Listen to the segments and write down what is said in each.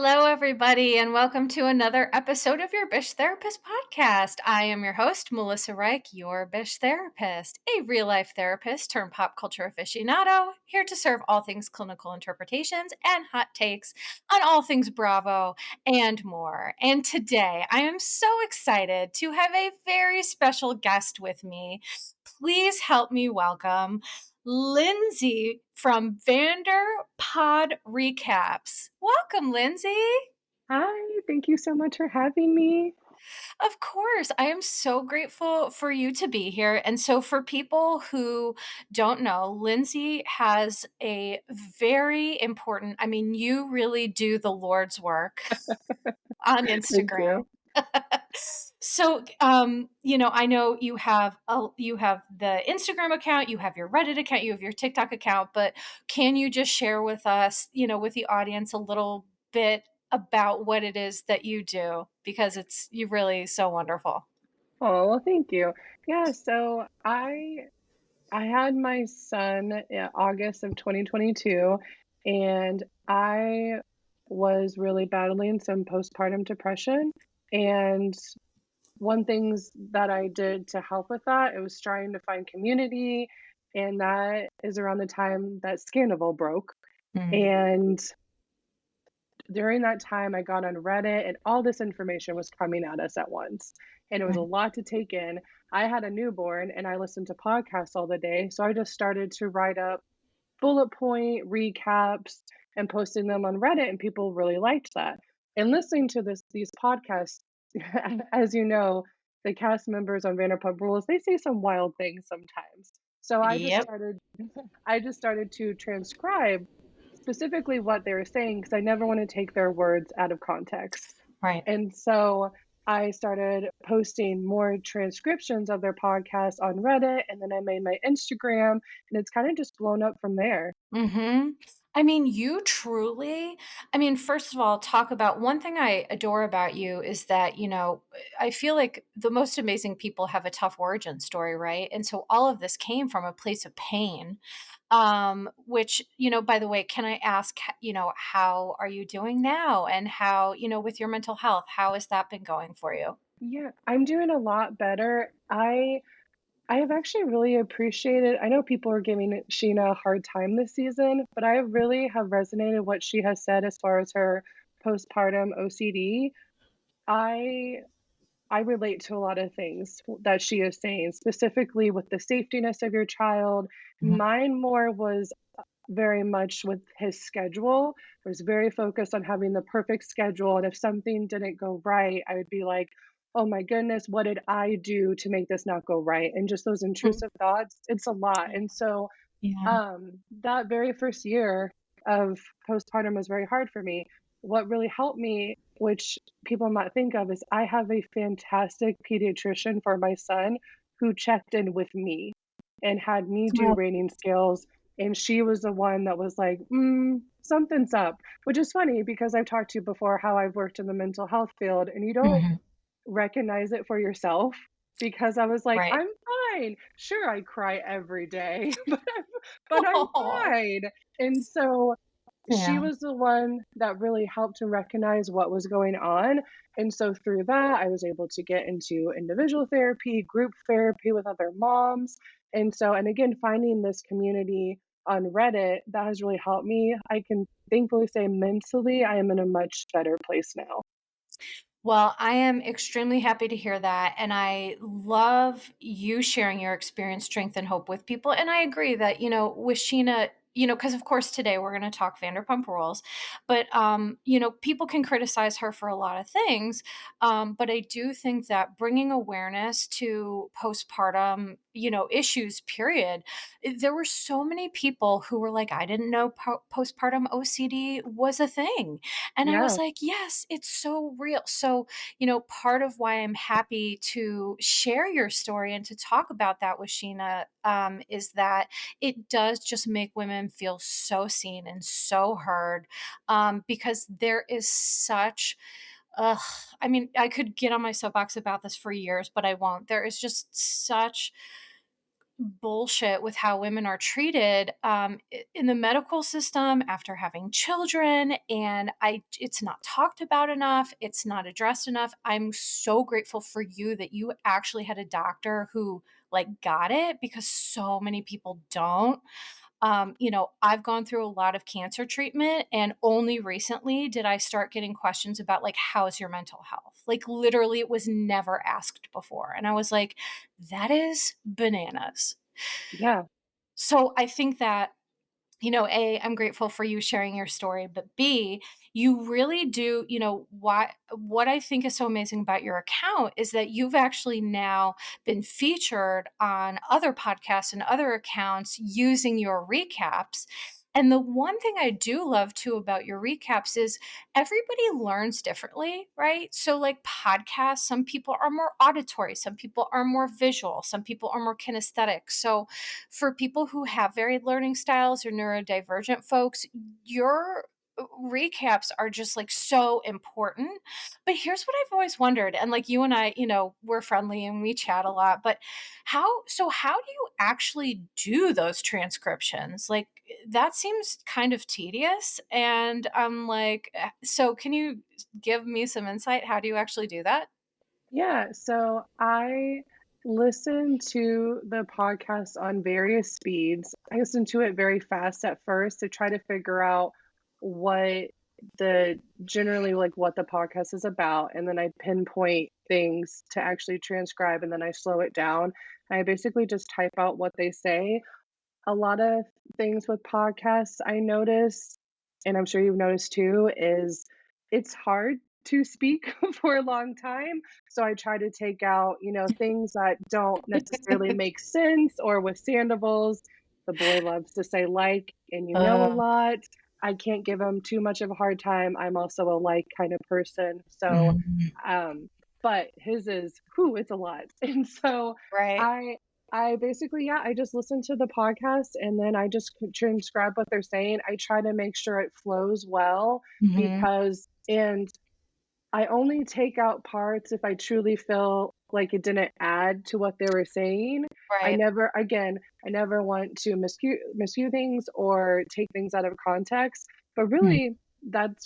Hello, everybody, and welcome to another episode of your Bish Therapist podcast. I am your host, Melissa Reich, your Bish Therapist, a real life therapist turned pop culture aficionado, here to serve all things clinical interpretations and hot takes on all things Bravo and more. And today, I am so excited to have a very special guest with me. Please help me welcome Lyndsay from Vanderpodrecaps. Welcome, Lyndsay. Hi, thank you so much for having me. Of course, I am so grateful for you to be here. And so, for people who don't know, Lyndsay has a very important, you really do the Lord's work on Thank Instagram. you. So, I know you have the Instagram account, you have your Reddit account, you have your TikTok account, but can you just share with us, with the audience a little bit about what it is that you do because you're really so wonderful. Oh, well, thank you. Yeah, so I had my son in August of 2022, and I was really battling some postpartum depression. And one things that I did to help with that, it was trying to find community, and that is around the time that Scandal broke. Mm, And during that time, I got on Reddit and all this information was coming at us at once. And it was a right. lot to take in. I had a newborn and I listened to podcasts all the day. So I just started to write up bullet point recaps and posting them on Reddit, and people really liked that. And listening to these podcasts, as you know, the cast members on Vanderpump Rules, they say some wild things sometimes. So Yep. I just started to transcribe specifically what they were saying because I never want to take their words out of context. Right. And so I started posting more transcriptions of their podcast on Reddit, and then I made my Instagram, and it's kind of just blown up from there. Mhm. You truly first of all, talk about one thing I adore about you is that, I feel like the most amazing people have a tough origin story, right? And so all of this came from a place of pain. Which, by the way, can I ask, how are you doing now? And how, with your mental health, how has that been going for you? Yeah, I'm doing a lot better. I have actually really appreciated. I know people are giving Scheana a hard time this season, but I really have resonated what she has said as far as her postpartum OCD. I I relate to a lot of things that she is saying, specifically with the safetyness of your child. Mhm. Mine more was very much with his schedule. I was very focused on having the perfect schedule. And if something didn't go right, I would be like, oh my goodness, what did I do to make this not go right? And just those Mm. intrusive thoughts, it's a lot. And so Yeah. that very first year of postpartum was very hard for me. What really helped me, which people might think of, is I have a fantastic pediatrician for my son who checked in with me and had me do Well, rating scales. And she was the one that was like, something's up, which is funny because I've talked to you before how I've worked in the mental health field and you don't mhm. recognize it for yourself because I was like, Right. "I'm fine. Sure, I cry every day, but I'm Oh, fine." And so she yeah. was the one that really helped to recognize what was going on. And so through that, I was able to get into individual therapy, group therapy with other moms. And again, finding this community on Reddit, that has really helped me. I can thankfully say mentally, I am in a much better place now. Well, I am extremely happy to hear that. And I love you sharing your experience, strength, and hope with people. And I agree that, with Sheena, because of course today we're going to talk Vanderpump Rules, but, people can criticize her for a lot of things. But I do think that bringing awareness to postpartum, issues, period, there were so many people who were like, I didn't know postpartum OCD was a thing. And I was Yeah. like, yes, it's so real. So, part of why I'm happy to share your story and to talk about that with Sheena is that it does just make women feel so seen and so heard because there is such Ugh, I could get on my soapbox about this for years, but I won't. There is just such bullshit with how women are treated in the medical system after having children, and it's not talked about enough, it's not addressed enough. I'm so grateful for you that you actually had a doctor who like got it, because so many people don't. I've gone through a lot of cancer treatment, and only recently did I start getting questions about, like, how's your mental health? Like, literally, it was never asked before. And I was like, that is bananas. Yeah. So I think that, A, I'm grateful for you sharing your story, but B, you really do, what I think is so amazing about your account is that you've actually now been featured on other podcasts and other accounts using your recaps. And the one thing I do love too about your recaps is everybody learns differently, right? So, like podcasts, some people are more auditory, some people are more visual, some people are more kinesthetic. So, for people who have varied learning styles or neurodivergent folks, your recaps are just like so important. But here's what I've always wondered, and like you and I, we're friendly and we chat a lot, but how do you actually do those transcriptions? Like that seems kind of tedious, and I'm like, so can you give me some insight? How do you actually do that? Yeah, so I listen to the podcast on various speeds. I listen to it very fast at first to try to figure out what generally like what the podcast is about, and then I pinpoint things to actually transcribe, and then I slow it down. I basically just type out what they say. A lot of things with podcasts I notice, and I'm sure you've noticed too, is it's hard to speak for a long time. So I try to take out, things that don't necessarily make sense, or with Sandoval's, the boy loves to say like and a Uh, lot. I can't give him too much of a hard time. I'm also a like kind of person. So mhm. um but his is whew, it's a lot. And so Right. I I basically, yeah, I just listen to the podcast and then I just transcribe what they're saying. I try to make sure it flows well Hmm. because, and I only take out parts if I truly feel like it didn't add to what they were saying. Right. I never want to miscue things or take things out of context. But Mm. really, that's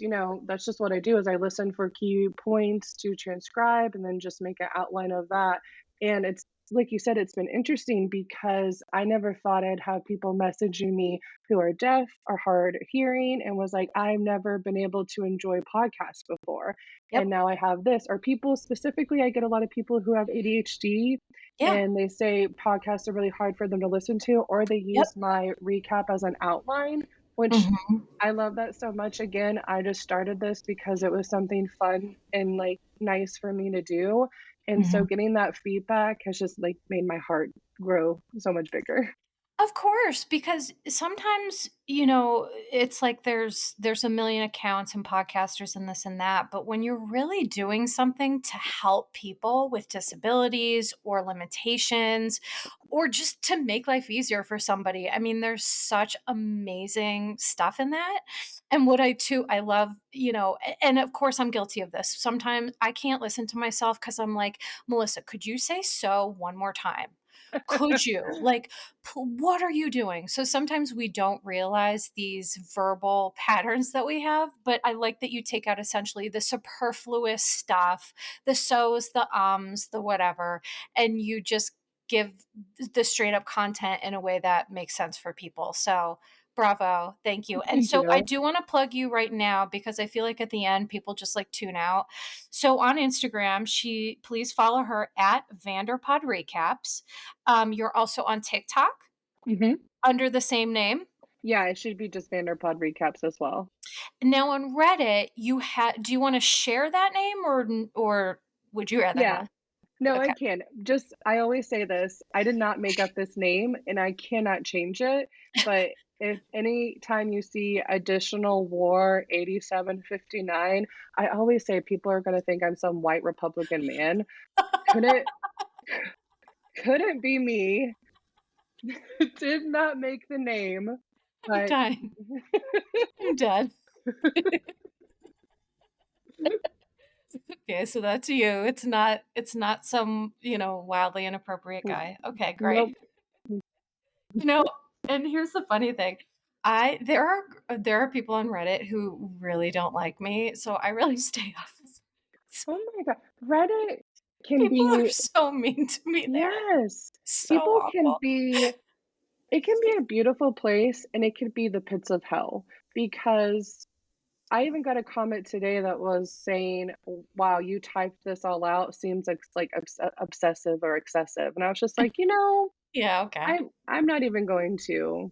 just what I do is I listen for key points to transcribe and then just make an outline of that. And it's like you said, it's been interesting because I never thought I'd have people messaging me who are deaf or hard of hearing and was like, I've never been able to enjoy podcasts before, and Yep. now I have this. Or people specifically, I get a lot of people who have ADHD Yeah. and they say podcasts are really hard for them to listen to, or they Yep. use my recap as an outline, which Mhm. I love that so much. Again, I just started this because it was something fun and like nice for me to do. And so Mhm. getting that feedback has just like made my heart grow so much bigger. Of course, because sometimes, it's like there's a million accounts and podcasters and this and that, but when you're really doing something to help people with disabilities or limitations or just to make life easier for somebody, I mean, there's such amazing stuff in that. And what I love, and of course I'm guilty of this. Sometimes I can't listen to myself because I'm like, Melissa, could you say so one more time? Could you? Like, what are you doing? So sometimes we don't realize these verbal patterns that we have, but I like that you take out essentially the superfluous stuff, the so's, the ums, the whatever, and you just give the straight up content in a way that makes sense for people. So bravo. Thank you. And Thank so I you. do want to plug you right now because I feel like at the end people just like tune out. So on Instagram, please follow her at Vanderpodrecaps. You're also on TikTok Hmm. under the same name. Yeah, it should be just Vanderpod recaps as well. Now on Reddit, do you wanna share that name, or would you rather Yeah. not? No, I Okay. can. Just I always say this, I did not make up this name and I cannot change it, but if any time you see additional war 8759, I always say people are gonna think I'm some white Republican man. Couldn't couldn't be me. Did not make the name, I'm but dying. I'm dead. Okay, so that's you. It's not some, wildly inappropriate guy. Okay, nope. great. You know, and here's the funny thing. I there are people on Reddit who really don't like me, so I really stay off of s Oh my god. Reddit can People are be so mean to me there. yes. So People can awful. be it can be a beautiful place and it can be the pits of hell because I even got a comment today that was saying, "Wow, you typed this all out. Seems like obsessive or excessive." And I was just like, Yeah, okay. I'm not even going to,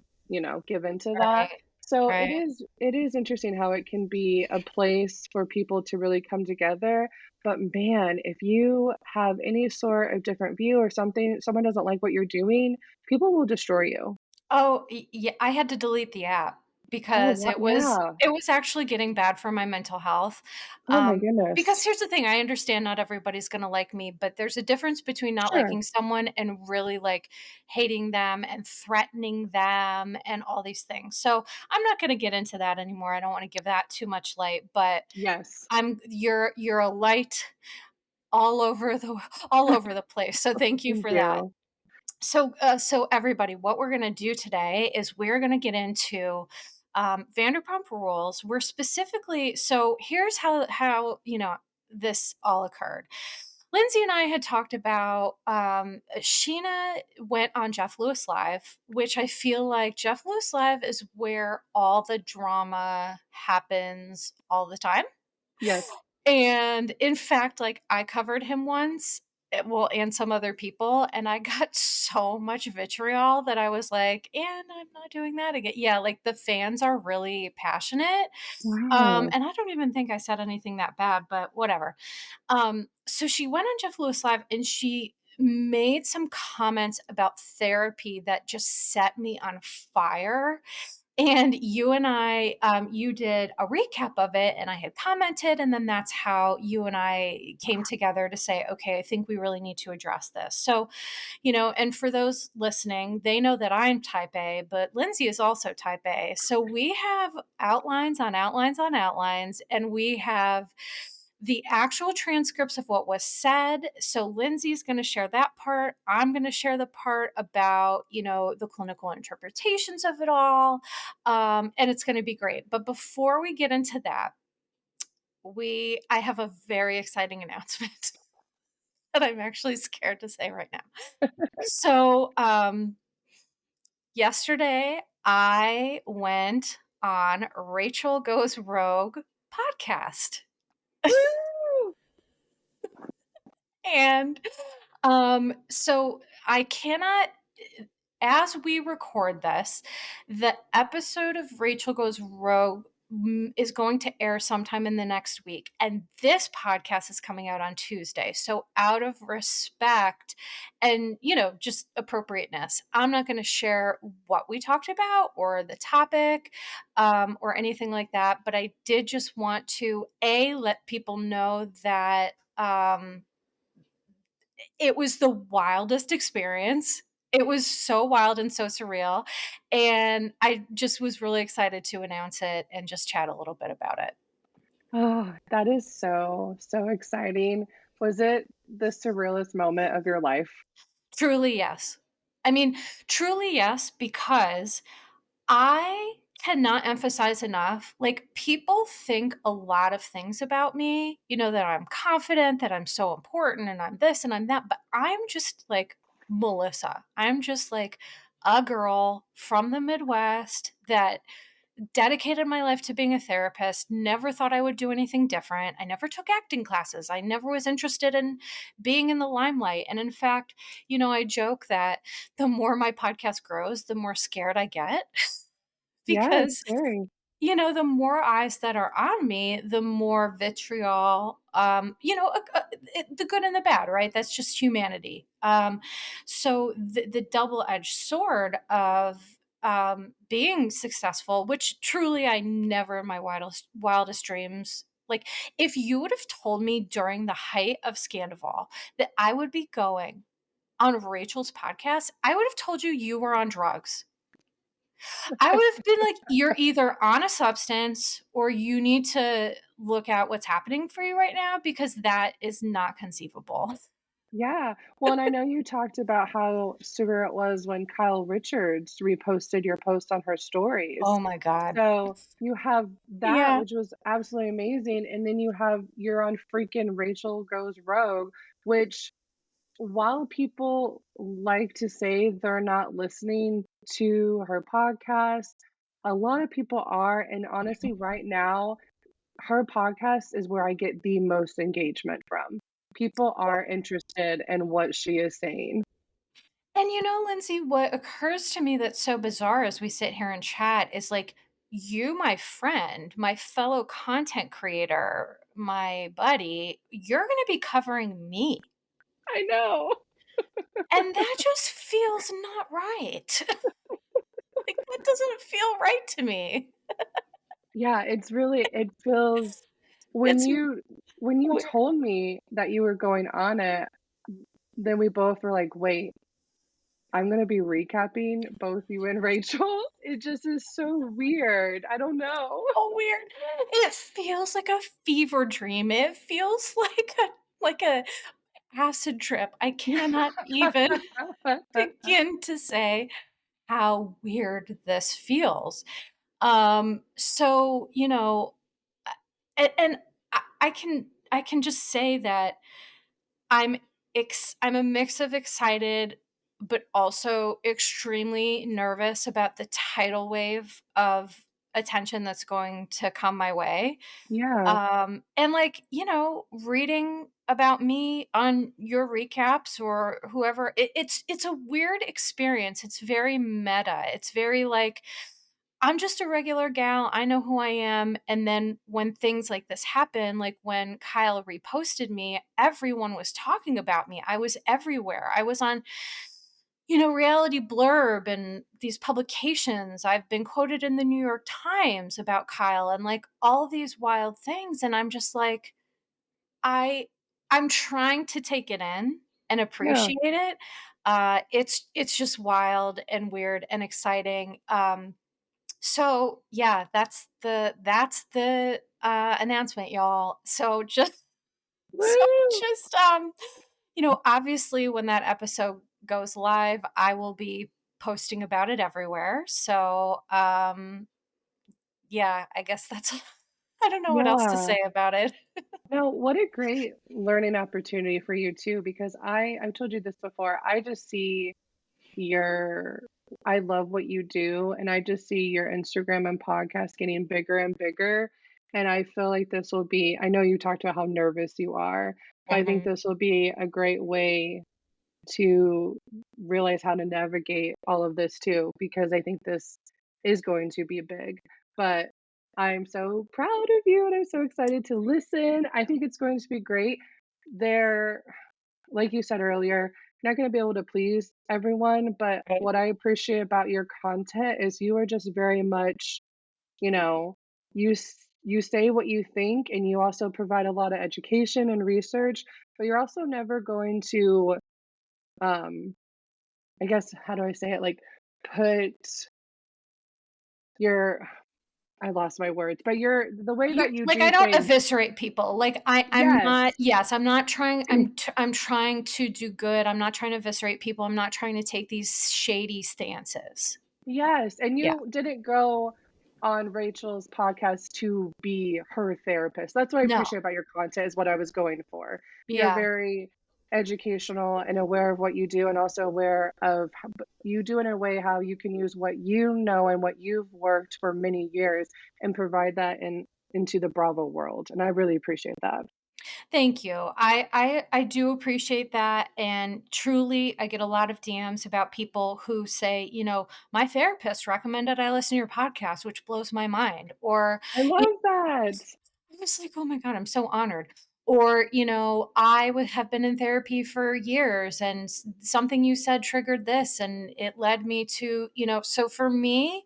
give into that. Right, So right. it is interesting how it can be a place for people to really come together. But man, if you have any sort of different view or something, someone doesn't like what you're doing, people will destroy you. Oh, yeah, I had to delete the app Oh, because what? Yeah. it was actually getting bad for my mental health. Oh my Because goodness. here's the thing, I understand not everybody's gonna like me, but there's a difference between not Sure. liking someone and really, like, hating them and threatening them and all these things. So, I'm not gonna get into that anymore, I don't wanna give that too much light, but Yes. you're a light all over the all over the place, so thank you Thank for that. you. So everybody, what we're gonna do today is we're gonna get into Vanderpump Rules. We're specifically so here's how this all occurred. Lyndsay and I had talked about Scheana went on Jeff Lewis Live, which I feel like Jeff Lewis Live is where all the drama happens all the time. Yes. And in fact, like, I covered him once, well, and some other people, and I got so much vitriol that I was like, "And I'm not doing that again." Yeah, like, the fans are really passionate, Wow. and I don't even think I said anything that bad, but whatever. So she went on Jeff Lewis Live, and she made some comments about therapy that just set me on fire, and you and I, you did a recap of it, and I had commented, and then that's how you and I came together to say, okay, I think we really need to address this. So, and for those listening, they know that I'm type A, but Lyndsay is also type A. So we have outlines on outlines on outlines, and we have the actual transcripts of what was said. So Lindsay's going to share that part. I'm going to share the part about, the clinical interpretations of it all. And it's going to be great. But before we get into that, I have a very exciting announcement that I'm actually scared to say right now. So, yesterday I went on Rachel Goes Rogue podcast. Woo! And so I cannot, as we record this, the episode of Rachel Goes Rogue is going to air sometime in the next week. And this podcast is coming out on Tuesday. So, out of respect and, just appropriateness, I'm not going to share what we talked about or the topic or anything like that. But I did just want to, let people know that. It was the wildest experience. It was so wild and so surreal, and I just was really excited to announce it and just chat a little bit about it. Oh, that is so, so exciting. Was it the surrealist moment of your life? Truly, yes. I mean, truly, yes, because I cannot emphasize enough, like, people think a lot of things about me, that I'm confident, that I'm so important, and I'm this and I'm that, but I'm just like Melissa. I'm just like a girl from the Midwest that dedicated my life to being a therapist, never thought I would do anything different. I never took acting classes. I never was interested in being in the limelight. And in fact, I joke that the more my podcast grows, the more scared I get Yeah, it's because scary. the more eyes that are on me, the more vitriol, the good and the bad, right? That's just humanity. So the double edged sword of being successful, which truly I never in my wildest dreams. Like, if you would have told me during the height of Scandival that I would be going on Rachel's podcast, I would have told you were on drugs. I would have been like, "You're either on a substance or you need to look at what's happening for you right now because that is not conceivable." Yeah. Well, and I know you talked about how severe it was when Kyle Richards reposted your post on her stories. Oh my god. So you have that, Yeah. which was absolutely amazing, and then you have you're on freaking Rachel Goes Rogue, which while people like to say they're not listening to her podcast, a lot of people are, and honestly, right now, her podcast is where I get the most engagement from. People are interested in what she is saying. And Lindsay, what occurs to me that's so bizarre as we sit here and chat is like, you, my friend, my fellow content creator, my buddy, you're going to be covering me. I know. And that just feels not right. Like, that doesn't feel right to me. Yeah, it feels when It's you weird. told me that you were going on it, then we both were like, "Wait, I'm gonna be recapping both you and Rachel?" It just is so weird. I don't know. So weird. It feels like a fever dream. It feels like a acid trip. I cannot even begin to say how weird this feels. So, and I can just say that I'm I'm a mix of excited but also extremely nervous about the tidal wave of attention that's going to come my way. Yeah, And like, reading about me on your recaps or whoever, it's a weird experience. It's very meta. It's very like I'm just a regular gal. I know who I am. And then when things like this happen, like when Kyle reposted me, everyone was talking about me. I was everywhere. I was on, Reality Blurb and these publications. I've been quoted in the New York Times about Kyle and like all these wild things. And I'm just like, I I'm trying to take it in and yeah. appreciate it. It's just wild and weird and exciting. So yeah, that's the announcement, y'all. So just so Woo! just obviously when that episode goes live, I will be posting about it everywhere. So yeah, I guess that's I don't know what else to Yeah. say about it. No, what a great learning opportunity for you too, because I've told you this before. I just see your I love what you do, and I just see your Instagram and podcast getting bigger and bigger. And I feel like this will be I know you talked about how nervous you are, but I think Mhm. this will be a great way to realize how to navigate all of this too, because I think this is going to be big. But I'm so proud of you and I'm so excited to listen. I think it's going to be great. There, like you said earlier, you're not going to be able to please everyone, but Right. what I appreciate about your content is you are just very much, you know, you say what you think and you also provide a lot of education and research, but you're also never going to um I guess, how do I say it? Like, put your I lost my words, but the way You that you like, I do don't things. eviscerate people. Like, I'm not Yes. yes, I'm not trying I'm trying to do good. I'm not trying to eviscerate people. I'm not trying to take these shady stances. Yes, and Yeah. you didn't go on Rachel's podcast to be her therapist. That's what I No. appreciate about your content is what I was going for. You're Yeah. very educational and aware of what you do and also aware of you do it in a way how you can use what you know and what you've worked for many years and provide that into the Bravo world. And I really appreciate that. Thank you. I do appreciate that, and truly, I get a lot of DMs about people who say, "My therapist recommended I listen to your podcast," which blows my mind. Or, I love that. I was like, "Oh my god, I'm so honored." Or, "I would have been in therapy for years and something you said triggered this and it led me to," so for me,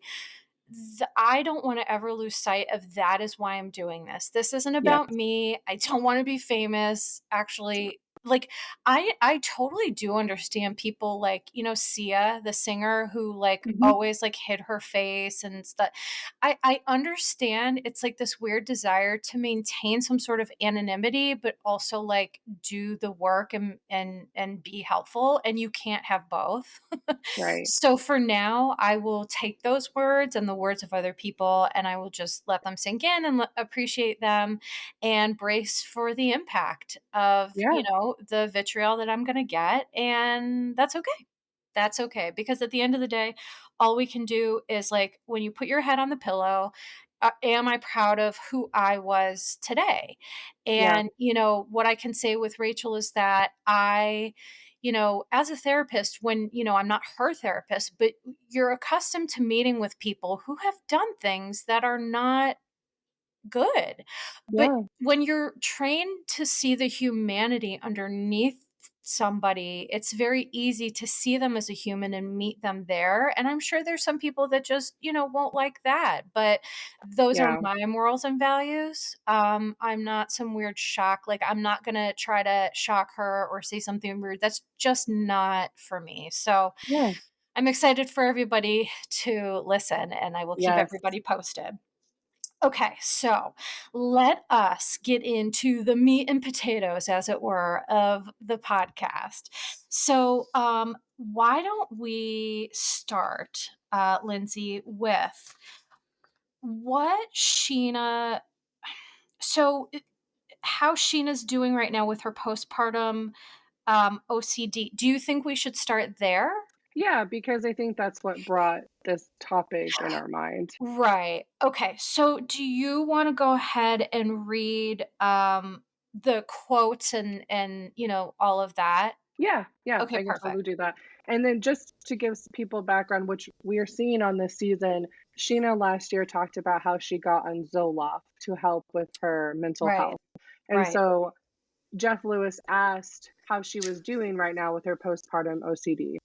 I don't want to ever lose sight of that is why I'm doing this. This isn't Yes. about me. I don't want to be famous. Actually, like, I totally do understand people like, Sia, the singer who, like, Mhm. always, like, hid her face and stuff. I understand it's, like, this weird desire to maintain some sort of anonymity, but also, like, do the work and be helpful, and you can't have both. Right. So for now, I will take those words and the words of other people, and I will just let them sink in and appreciate them and brace for the impact of, Yeah. the vitriol that I'm going to get. And that's okay. That's okay. Because at the end of the day, all we can do is like when you put your head on the pillow, am I proud of who I was today? Yeah. And, what I can say with Rachel is that as a therapist, when, I'm not her therapist, but you're accustomed to meeting with people who have done things that are not good. But Yeah. when you're trained to see the humanity underneath somebody, it's very easy to see them as a human and meet them there. And I'm sure there's some people that just, won't like that. But those are Yeah. my morals and values. I'm not some weird shock. Like, I'm not going to try to shock her or say something weird. That's just not for me. So Yeah. I'm excited for everybody to listen, and I will keep Yes. everybody posted. Okay, so let us get into the meat and potatoes, as it were, of the podcast. So, why don't we start, Lyndsay, with what Scheana? So, how Sheena's doing right now with her postpartum OCD? Do you think we should start there? Yeah, because I think that's what brought this topic in our mind. Right. Okay. So do you want to go ahead and read the quotes and all of that? Yeah, yeah, Okay, I can totally perfect. do that. And then just to give people background, which we are seeing on this season, Sheena last year talked about how she got on Zoloft to help with her mental Right. health. And Right. so Jeff Lewis asked how she was doing right now with her postpartum OCD.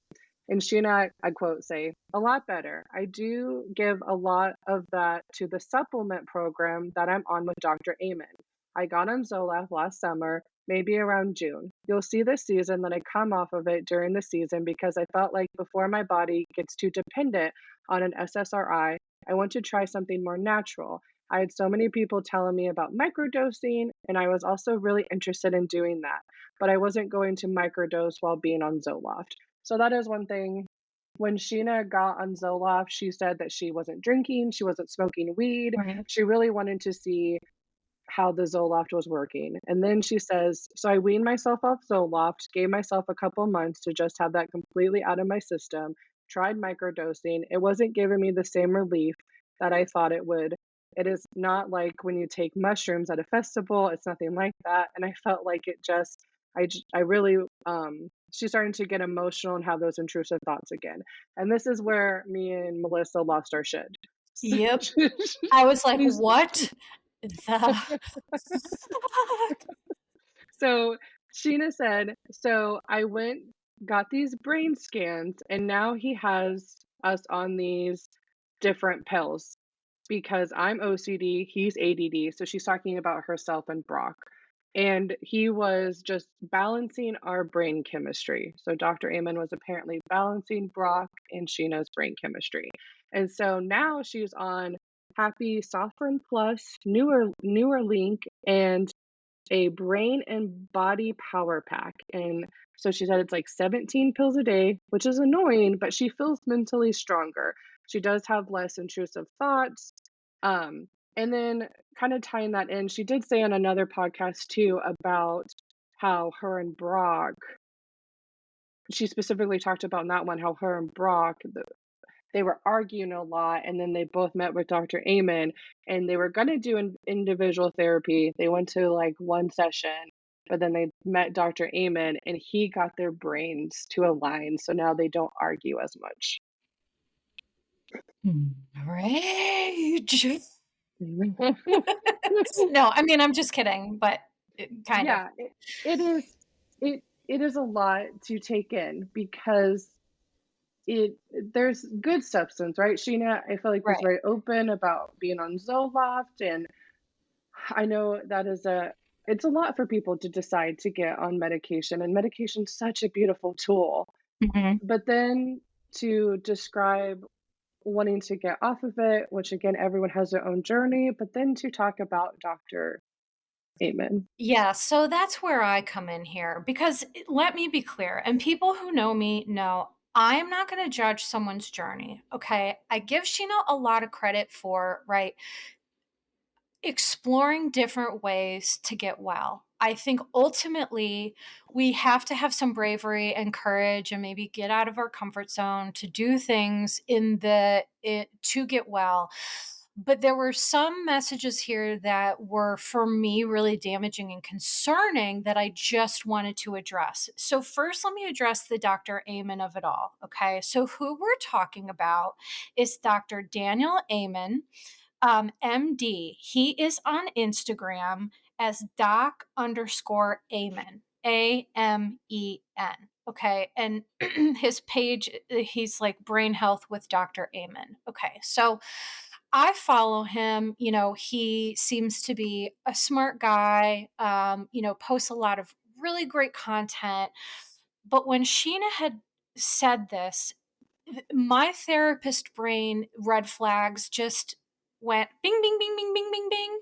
And she and I quote, say, a lot better. I do give a lot of that to the supplement program that I'm on with Dr. Amen. I got on Zoloft last summer, maybe around June. You'll see this season that I come off of it during the season because I felt like before my body gets too dependent on an SSRI, I want to try something more natural. I had so many people telling me about microdosing, and I was also really interested in doing that, but I wasn't going to microdose while being on Zoloft. So that is one thing. When Sheena got on Zoloft, she said that she wasn't drinking, she wasn't smoking weed. Right. She really wanted to see how the Zoloft was working. And then she says, so I weaned myself off Zoloft, gave myself a couple months to just have that completely out of my system, tried microdosing. It wasn't giving me the same relief that I thought it would. It is not like when you take mushrooms at a festival, it's nothing like that. And I felt like it just, I really, she's starting to get emotional and have those intrusive thoughts again. And this is where me and Melissa lost our shit. Yep. I was like, She's what the fuck? So Sheena said, so I went, got these brain scans, and now he has us on these different pills because I'm OCD, he's ADD. So she's talking about herself and Brock. And he was just balancing our brain chemistry. So Dr. Amen was apparently balancing Brock and Sheena's brain chemistry. And so now she's on Happy Sovereign Plus, newer link, and a brain and body power pack. And so she said it's like 17 pills a day, which is annoying, but she feels mentally stronger. She does have less intrusive thoughts. Um, and then kind of tying that in, she did say on another podcast too about how her and Brock, she specifically talked about in that one how her and Brock, they were arguing a lot, and then they both met with Dr. Amen, and they were gonna do individual therapy. They went to like one session, but then they met Dr. Amen, and he got their brains to align, so now they don't argue as much. Rage. No, I mean, I'm just kidding, but kind of. Yeah, it is it is a lot to take in because it there's good substance, right? Sheena, I feel like, was Right. very open about being on Zoloft, and I know that is a it's a lot for people to decide to get on medication, and medication's such a beautiful tool. Mhm. But then to describe wanting to get off of it, which again, everyone has their own journey, but then to talk about Dr. Amen. Yeah, so that's where I come in here because let me be clear, and people who know me know I'm not going to judge someone's journey. Okay. I give Sheena a lot of credit for, right, exploring different ways to get well. I think ultimately we have to have some bravery and courage and maybe get out of our comfort zone to do things to get well. But there were some messages here that were for me really damaging and concerning that I just wanted to address. So first let me address the Dr. Amen of it all, okay? So who we're talking about is Dr. Daniel Amen, MD. He is on Instagram as doc underscore Amen, Amen. Okay. And his page, he's like brain health with Dr. Amen. Okay. So I follow him. He seems to be a smart guy, posts a lot of really great content. But when Sheena had said this, my therapist brain red flags just went bing, bing, bing, bing, bing, bing, bing.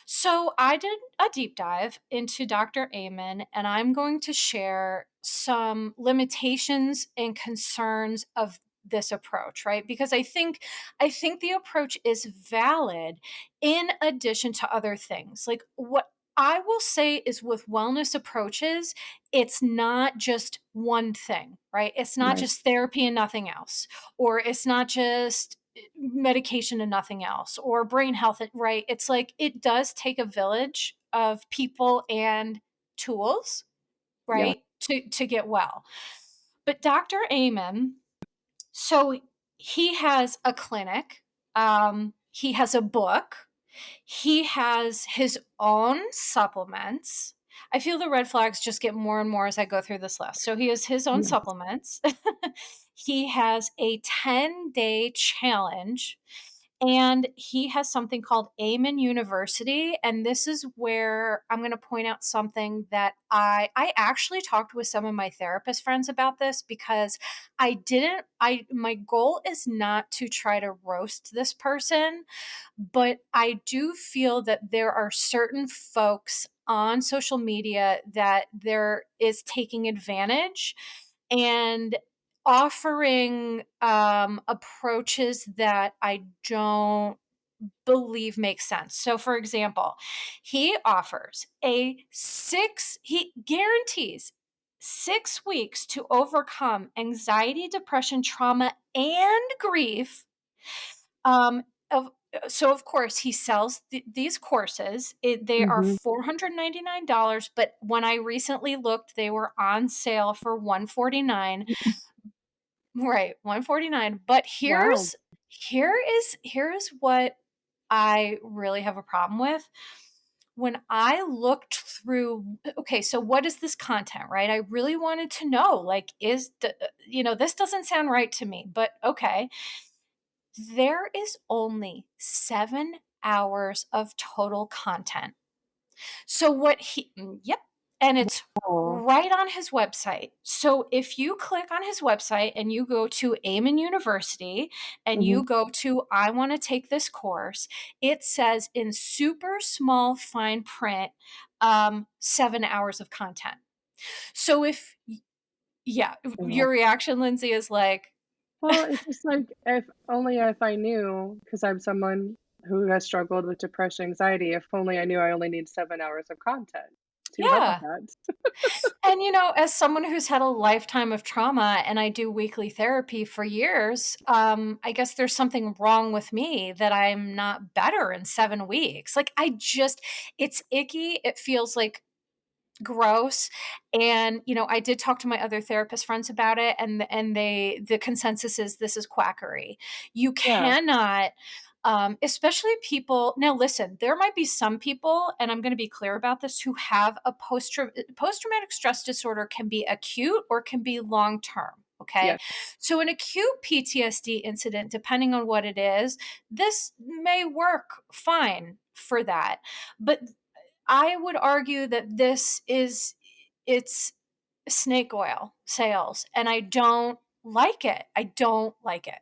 So I did a deep dive into Dr. Amen, and I'm going to share some limitations and concerns of this approach, right? Because I think the approach is valid in addition to other things. Like what I will say is with wellness approaches, it's not just one thing, right? It's not Right. just therapy and nothing else, or it's not just medication and nothing else, or brain health, right? It's like it does take a village of people and tools, Yeah. right? To get well. But Dr. Amen, so he has a clinic, he has a book, he has his own supplements. I feel the red flags just get more and more as I go through this list. So he has his own Yeah. supplements. He has a 10-day challenge, and he has something called Amen University. And this is where I'm going to point out something that I actually talked with some of my therapist friends about this because my goal is not to try to roast this person, but I do feel that there are certain folks on social media that there is taking advantage and offering approaches that I don't believe makes sense. So for example, he guarantees 6 weeks to overcome anxiety, depression, trauma, and grief. Um, of so of course he sells these courses. They are Mhm. $499, but when I recently looked, they were on sale for 149. Right, 149. But Wow. here is what I really have a problem with. When I looked through, okay, so what is this content, right? I really wanted to know, like, this doesn't sound right to me, but okay. There is only 7 hours of total content. So yep, and it's Oh. right on his website. So if you click on his website and you go to Amen University and Mhm. you go to I want to take this course, it says in super small fine print, 7 hours of content. So yeah, Wow. your reaction, Lindsay, is like, Well, it's just like if I knew, because I'm someone who has struggled with depression, anxiety, if only I knew I only need 7 hours of content to have yeah. that. And, as someone who's had a lifetime of trauma and I do weekly therapy for years, I guess there's something wrong with me that I'm not better in 7 weeks. Like, it's icky. It feels like gross. And, I did talk to my other therapist friends about it, and the consensus is this is quackery. You Yeah. cannot, especially people. Now, listen, there might be some people, and I'm going to be clear about this, who have a post traumatic stress disorder can be acute or can be long term. Okay. Yes. So, an acute PTSD incident, depending on what it is, this may work fine for that. But I would argue that it's snake oil sales, and I don't like it. I don't like it.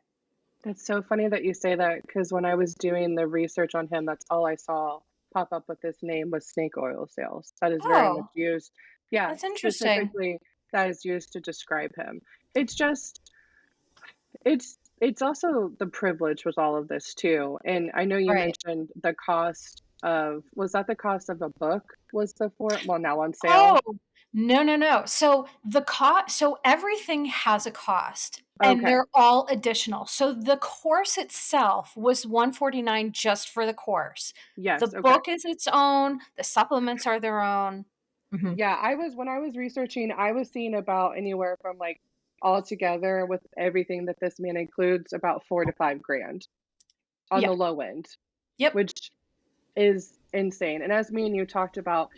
That's so funny that you say that because when I was doing the research on him, that's all I saw pop up with this name was snake oil sales. That is very much Oh, used. Yeah, that's interesting. specifically that is used to describe him. It's just it's also the privilege with all of this too. And I know you Right. mentioned the cost of was that the cost of a book was the for well now on Oh, sale? no, no, no. So so everything has a cost, and Okay. they're all additional. So the course itself was 149 just for the course. The Yes, okay. book is its own, the supplements are their own. Mhm. Yeah, I was when I was researching, I was seeing about anywhere from like altogether with everything that this man includes about 4 to 5 grand on Yeah. the low end, Yep. which is insane. And as me and you talked about,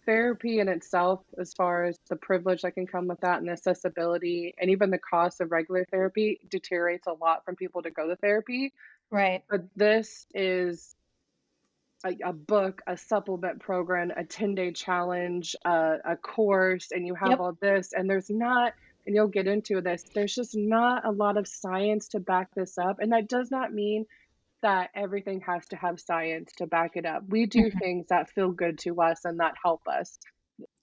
therapy in itself, as far as the privilege that can come with that and accessibility, and even the cost of regular therapy deteriorates a lot from people to go to therapy. Right. But this is a book, a supplement program, a 10-day challenge, a course, and you have Yep. all this, and there's not, and you'll get into this, there's just not a lot of science to back this up. And that does not mean that everything has to have science to back it up. We do Mhm. things that feel good to us and that help us.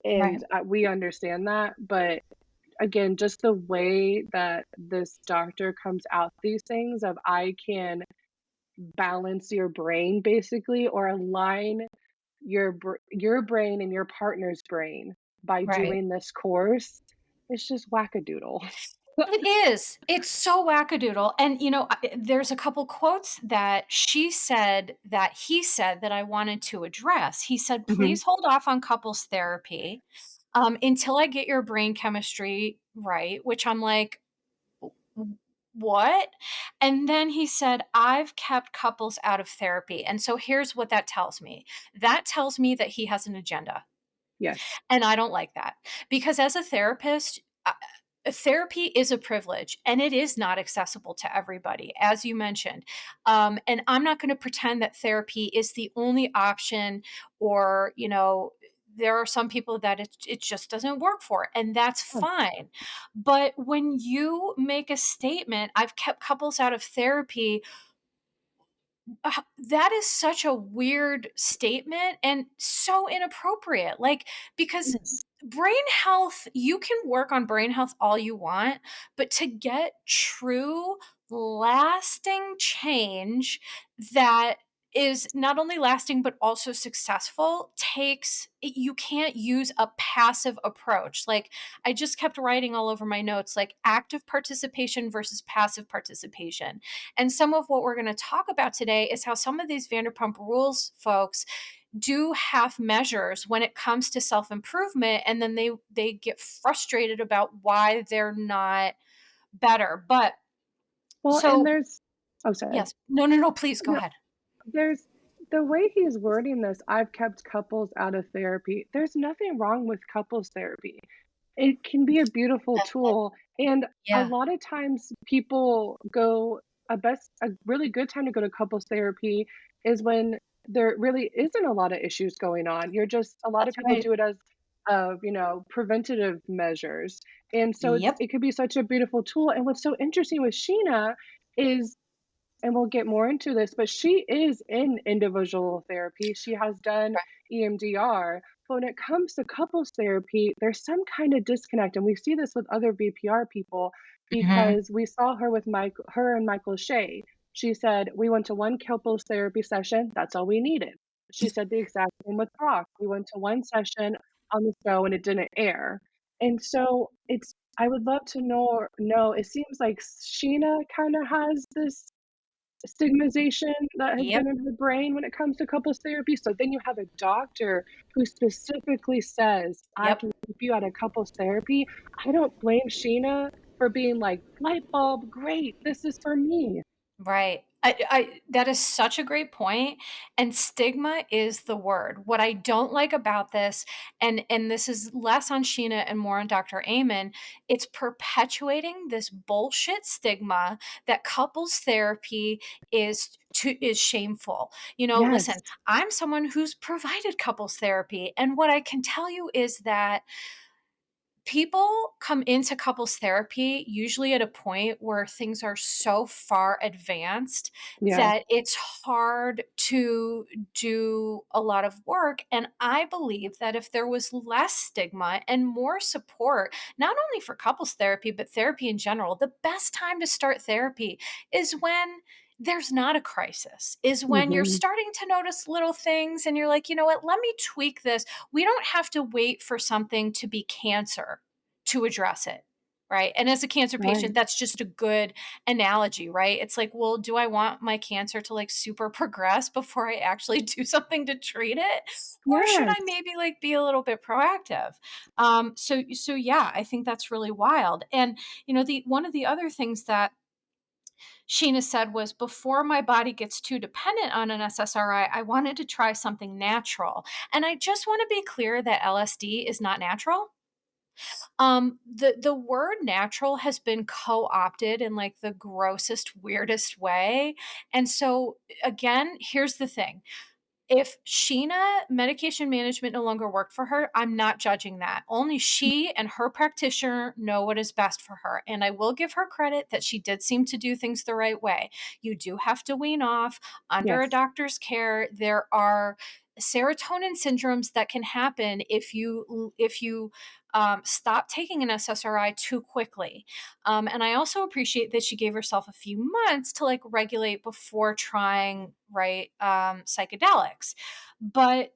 Right. And we understand that. But again, just the way that this doctor comes out these things of I can balance your brain basically or align your brain and your partner's brain by Right. doing this course, it's just wackadoodle. It is. It's so wackadoodle. And, there's a couple quotes that she said that he said that I wanted to address. He said, Mhm. please hold off on couples therapy until I get your brain chemistry right, which I'm like, what? And then he said, I've kept couples out of therapy. And so here's what that tells me that tells me that he has an agenda. Yes. And I don't like that because as a therapist, therapy is a privilege and it is not accessible to everybody, as you mentioned. And I'm not going to pretend that therapy is the only option or, there are some people that it just doesn't work for, and that's Yeah. fine. But when you make a statement, I've kept couples out of therapy, that is such a weird statement and so inappropriate. Like, because Yes. brain health, you can work on brain health all you want, but to get true, lasting change that is not only lasting but also successful you can't use a passive approach. Like, I just kept writing all over my notes, like active participation versus passive participation. And some of what we're going to talk about today is how some of these Vanderpump Rules folks do half measures when it comes to self-improvement, and then they get frustrated about why they're not better. But Well, and so there's oh, sorry. yes. No, no, no, please go No, ahead. there's the way he's wording this, "I've kept couples out of therapy." There's nothing wrong with couples therapy. It can be a beautiful That's it. tool, and a Yeah. lot of times people go a really good time to go to couples therapy is when there really isn't a lot of issues going on. You're just a lot of That's people right. do it as preventative measures, and so Yep. it could be such a beautiful tool. And what's so interesting with Sheena is and we'll get more into this, but she is in individual therapy. She has done Right. EMDR. But when it comes to couples therapy, there's some kind of disconnect. And we see this with other VPR people Mhm. because we saw her with her and Michael Shea. She said, we went to one couples therapy session. That's all we needed. She said the exact same with Brock. We went to one session on the show and it didn't air. And so I would love to know, it seems like Sheena kind of has this stigmatization that has Yep. been in her brain when it comes to couples therapy. So then you have a doctor who specifically says, I Yep. can keep you out of couples therapy. I don't blame Sheena for being like, light bulb, great, this is for me. Right. I that is such a great point, and stigma is the word. What I don't like about this, and this is less on Sheena and more on Dr. Amen, it's perpetuating this bullshit stigma that couples therapy is is shameful. Listen, Yes. I'm someone who's provided couples therapy, and what I can tell you is that people come into couples therapy usually at a point where things are so far advanced Yeah. that it's hard to do a lot of work. And I believe that if there was less stigma and more support, not only for couples therapy, but therapy in general, the best time to start therapy is when there's not a crisis, is when you're Mhm. starting to notice little things and you're like, you know what, let me tweak this. We don't have to wait for something to be cancer to address it, right? And as a cancer patient, Right. that's just a good analogy, right? It's like, well, do I want my cancer to like super progress before I actually do something to treat it? Or should I Yes. maybe like be a little bit proactive? So yeah, I think that's really wild. And the one of the other things that Scheana said was, before my body gets too dependent on an SSRI, I wanted to try something natural. And I just want to be clear that LSD is not natural. The word natural has been co-opted in like the grossest, weirdest way. And so again, here's the thing. If Scheana medication management no longer worked for her, I'm not judging that. Only she and her practitioner know what is best for her. And I will give her credit that she did seem to do things the right way. You do have to wean off under a Yes. doctor's care. There are serotonin syndromes that can happen if you stop taking an SSRI too quickly. And I also appreciate that she gave herself a few months to like regulate before trying, right, psychedelics. But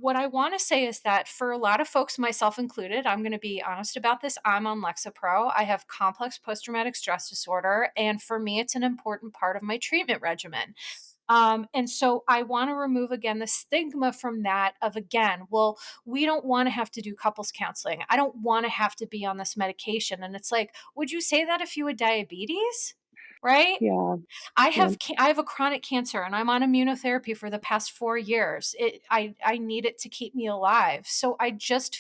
what I want to say is that for a lot of folks, myself included, I'm going to be honest about this. I'm on Lexapro. I have complex post traumatic stress disorder. And for me, it's an important part of my treatment regimen. And so I want to remove again the stigma from that of again, well, we don't want to have to do couples counseling. I don't want to have to be on this medication. And it's like, would you say that if you had diabetes? Right? Yeah. I Yeah. have I have a chronic cancer and I'm on immunotherapy for the past 4 years. I need it to keep me alive. So I just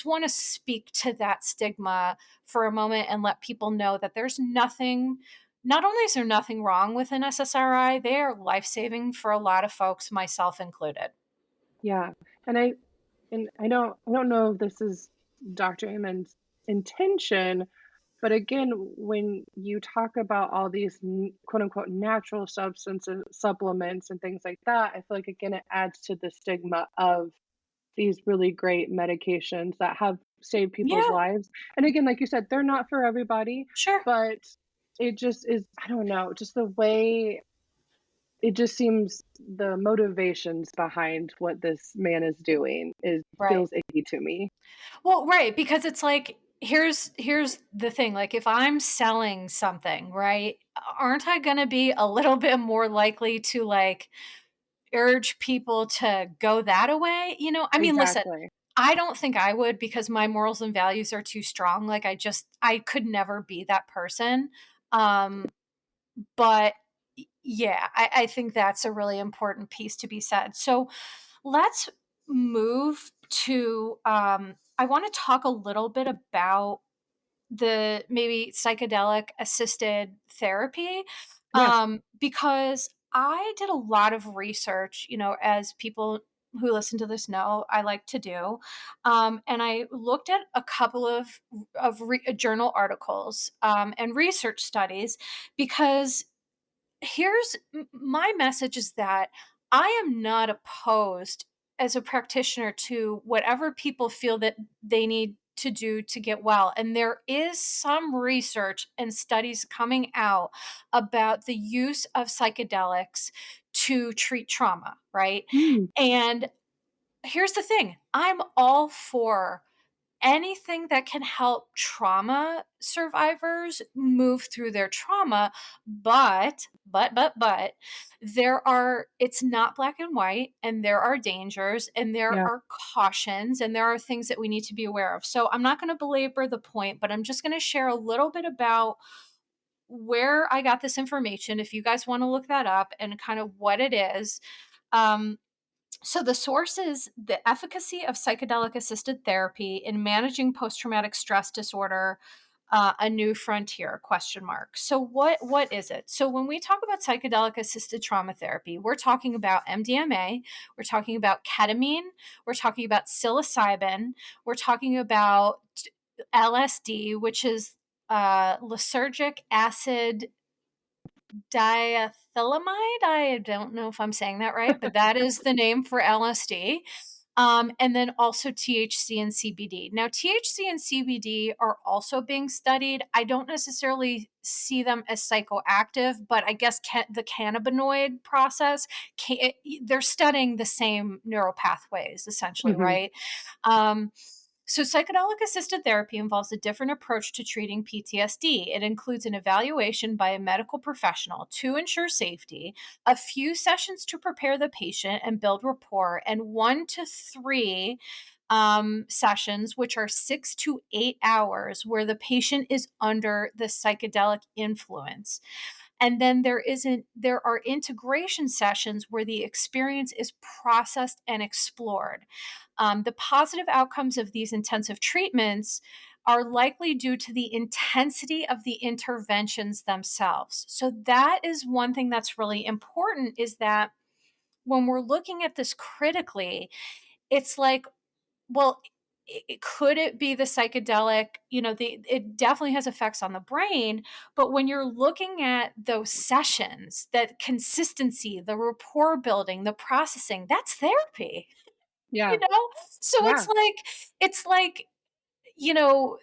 want to speak to that stigma for a moment and let people know that there's nothing not only is there nothing wrong with an SSRI, they are life-saving for a lot of folks, myself included. Yeah. And I don't know if this is Dr. Amon's intention, but again, when you talk about all these quote unquote natural substances, supplements, and things like that, I feel like again it adds to the stigma of these really great medications that have saved people's Yeah, lives. And again, like you said, they're not for everybody, sure. but it just is, I don't know, just the way it just seems the motivations behind what this man is doing is Right. feels icky to me. Well, right, because it's like here's the thing, like if I'm selling something, right? Aren't I going to be a little bit more likely to like urge people to go that away? I mean, listen, Exactly. I don't think I would because my morals and values are too strong. Like I could never be that person. Um but yeah, I think that's a really important piece to be said. So let's move to I want to talk a little bit about the maybe psychedelic assisted therapy, Yeah. because I did a lot of research, as people who listen to this know I like to do. And I looked at a couple of journal articles, and research studies, because my message is that I am not opposed as a practitioner to whatever people feel that they need to do to get well. And there is some research and studies coming out about the use of psychedelics to treat trauma, right? Mm, And here's the thing, I'm all for anything that can help trauma survivors move through their trauma, but it's not black and white, and there are dangers and there yeah. are cautions and there are things that we need to be aware of. So I'm not going to belabor the point, but I'm just going to share a little bit about where I got this information if you guys want to look that up and kind of what it is. um, so the source is the efficacy of psychedelic assisted therapy in managing post traumatic stress disorder, a new frontier, question mark. So what is it? So when we talk about psychedelic assisted trauma therapy, we're talking about MDMA, we're talking about ketamine, we're talking about psilocybin, we're talking about LSD, which is lysergic acid diethylamide. I don't know if I'm saying that right, but that is the name for LSD. And then also THC and CBD. Now, THC and CBD are also being studied. I don't necessarily see them as psychoactive, but I guess the cannabinoid process, they're studying the same neural pathways, essentially, Mhm. right? Um, so, psychedelic assisted therapy involves a different approach to treating PTSD. It includes an evaluation by a medical professional to ensure safety, a few sessions to prepare the patient and build rapport, and 1 to 3 sessions, which are 6 to 8 hours, where the patient is under the psychedelic influence. And then there are integration sessions where the experience is processed and explored. The positive outcomes of these intensive treatments are likely due to the intensity of the interventions themselves. So that is one thing that's really important, is that when we're looking at this critically, it's like, well, could it be the psychedelic? It definitely has effects on the brain, but when you're looking at those sessions, that consistency, the rapport building, the processing, that's therapy, you Yeah. know? So Yeah. it's like, you know,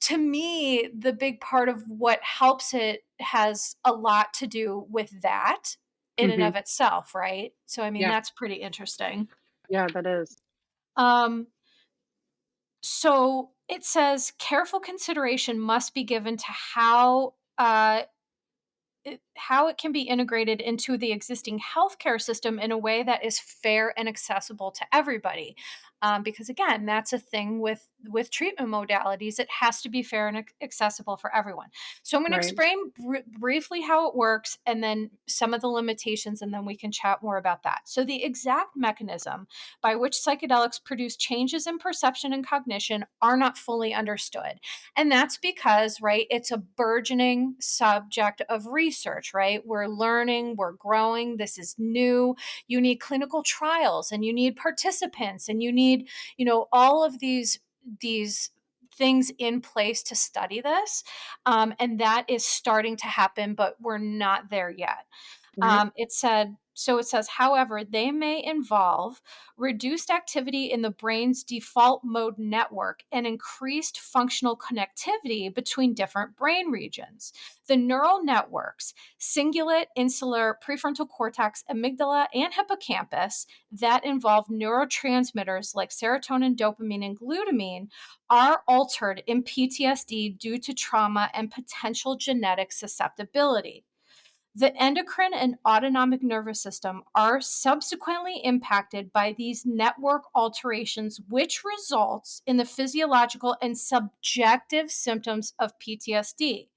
to me, the big part of what helps it has a lot to do with that in and Mhm. of itself, right? So I mean, Yeah. that's pretty interesting. Yeah, that is. Um So it says careful consideration must be given to how it can be integrated into the existing healthcare system in a way that is fair and accessible to everybody. Because again, that's a thing with treatment modalities; it has to be fair and accessible for everyone. So I'm going to Right. explain briefly how it works, and then some of the limitations, and then we can chat more about that. So the exact mechanism by which psychedelics produce changes in perception and cognition are not fully understood. And that's because, right, it's a burgeoning subject of research, right? We're learning, we're growing, this is new. You need clinical trials and you need participants and you need, all of these things in place to study this. And that is starting to happen, but we're not there yet. Right. It says, however, they may involve reduced activity in the brain's default mode network and increased functional connectivity between different brain regions. The neural networks, cingulate, insular, prefrontal cortex, amygdala, and hippocampus, that involve neurotransmitters like serotonin, dopamine, and glutamine, are altered in PTSD due to trauma and potential genetic susceptibility. The endocrine and autonomic nervous system are subsequently impacted by these network alterations, which results in the physiological and subjective symptoms of PTSD.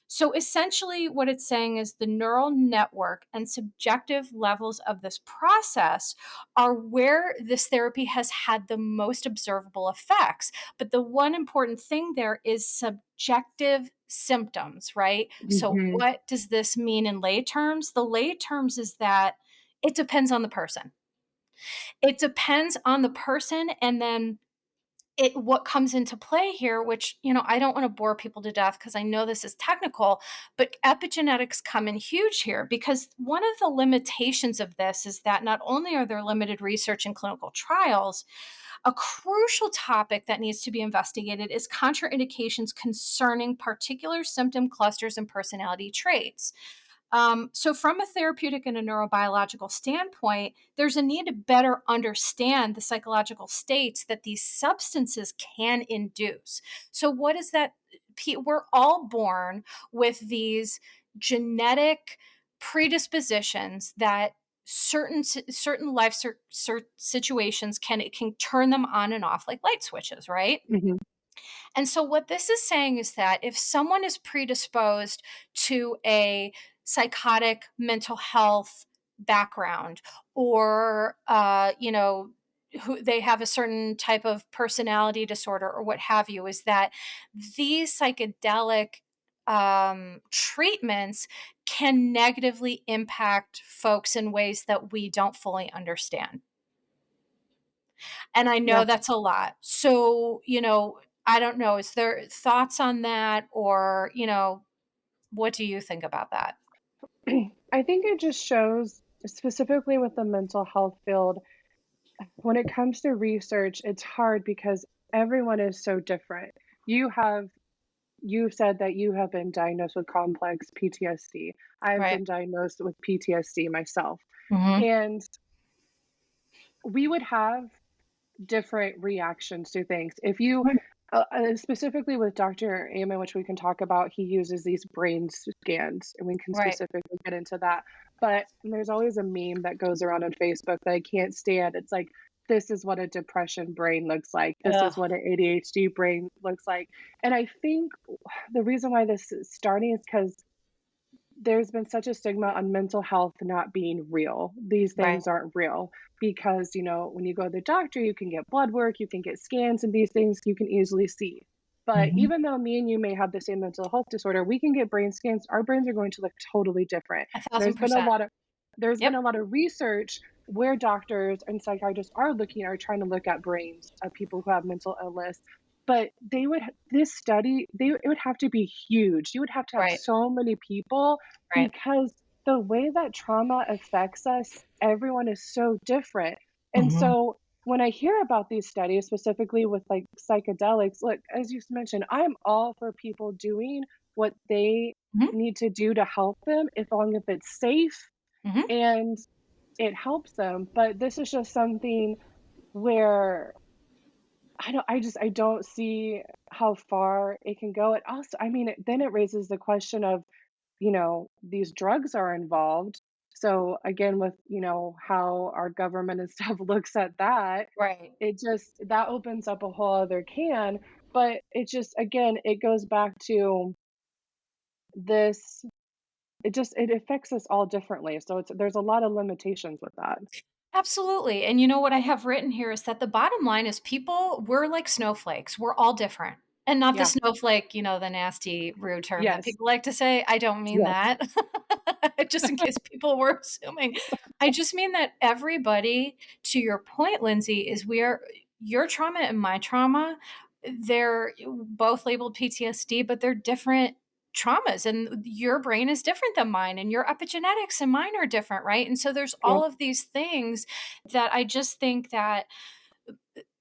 So essentially, what it's saying is the neural network and subjective levels of this process are where this therapy has had the most observable effects. But the one important thing there is subjective symptoms, right? So, Mhm. what does this mean in lay terms? The lay terms is that it depends on the person. It depends on the person, and then what comes into play here, which, I don't want to bore people to death because I know this is technical, but epigenetics come in huge here, because one of the limitations of this is that not only are there limited research and clinical trials, a crucial topic that needs to be investigated is contraindications concerning particular symptom clusters and personality traits. So, from a therapeutic and a neurobiological standpoint, there's a need to better understand the psychological states that these substances can induce. So, what is that? We're all born with these genetic predispositions that certain life situations can turn them on and off like light switches, right? Mhm. And so, what this is saying is that if someone is predisposed to a psychotic mental health background, or, who they have a certain type of personality disorder or what have you, is that these psychedelic treatments can negatively impact folks in ways that we don't fully understand. And I know Yeah. that's a lot. So, I don't know, is there thoughts on that, or, what do you think about that? I think it just shows, specifically with the mental health field, when it comes to research, it's hard because everyone is so different. You have you said that you have been diagnosed with complex PTSD. I've Right. been diagnosed with PTSD myself. Mhm. And we would have different reactions to things. If you Right. specifically with Dr. Amen, which we can talk about, he uses these brain scans, and we can Right. specifically get into that. But there's always a meme that goes around on Facebook that I can't stand. It's like, this is what a depression brain looks like. This is Ugh. what an ADHD brain looks like. And I think the reason why this is starting is because there's been such a stigma on mental health not being real. These Right. things aren't real because, when you go to the doctor, you can get blood work, you can get scans, and these things you can easily see. But Mhm. even though me and you may have the same mental health disorder, we can get brain scans. Our brains are going to look totally different. There's been a 1,000%. lot of there's been Yep. a lot of research where doctors and psychiatrists are trying to look at brains of people who have mental illness. But this study, it would have to be huge. You would have to have Right. so many people Right. because the way that trauma affects us, everyone is so different. And Mhm. so when I hear about these studies, specifically with like psychedelics, look, as you mentioned, I'm all for people doing what they Mhm. need to do to help them, as long as it's safe Mhm. and it helps them. But this is just something where I don't see how far it can go. It also, I mean, then it raises the question of, these drugs are involved. So again, with, how our government and stuff looks at that, Right. that opens up a whole other can. But it just, again, it goes back to this, it affects us all differently. So there's a lot of limitations with that. Absolutely. And you know what I have written here is that the bottom line is people, we're like snowflakes. We're all different. And not the Yeah. snowflake, the nasty, rude term that Yes. people like to say. I don't mean Yes. that. Just in case people were assuming. I just mean that everybody, to your point, Lindsay, is your trauma and my trauma, they're both labeled PTSD, but they're different traumas, and your brain is different than mine, and your epigenetics and mine are different, right? And so there's Yep. all of these things that I just think that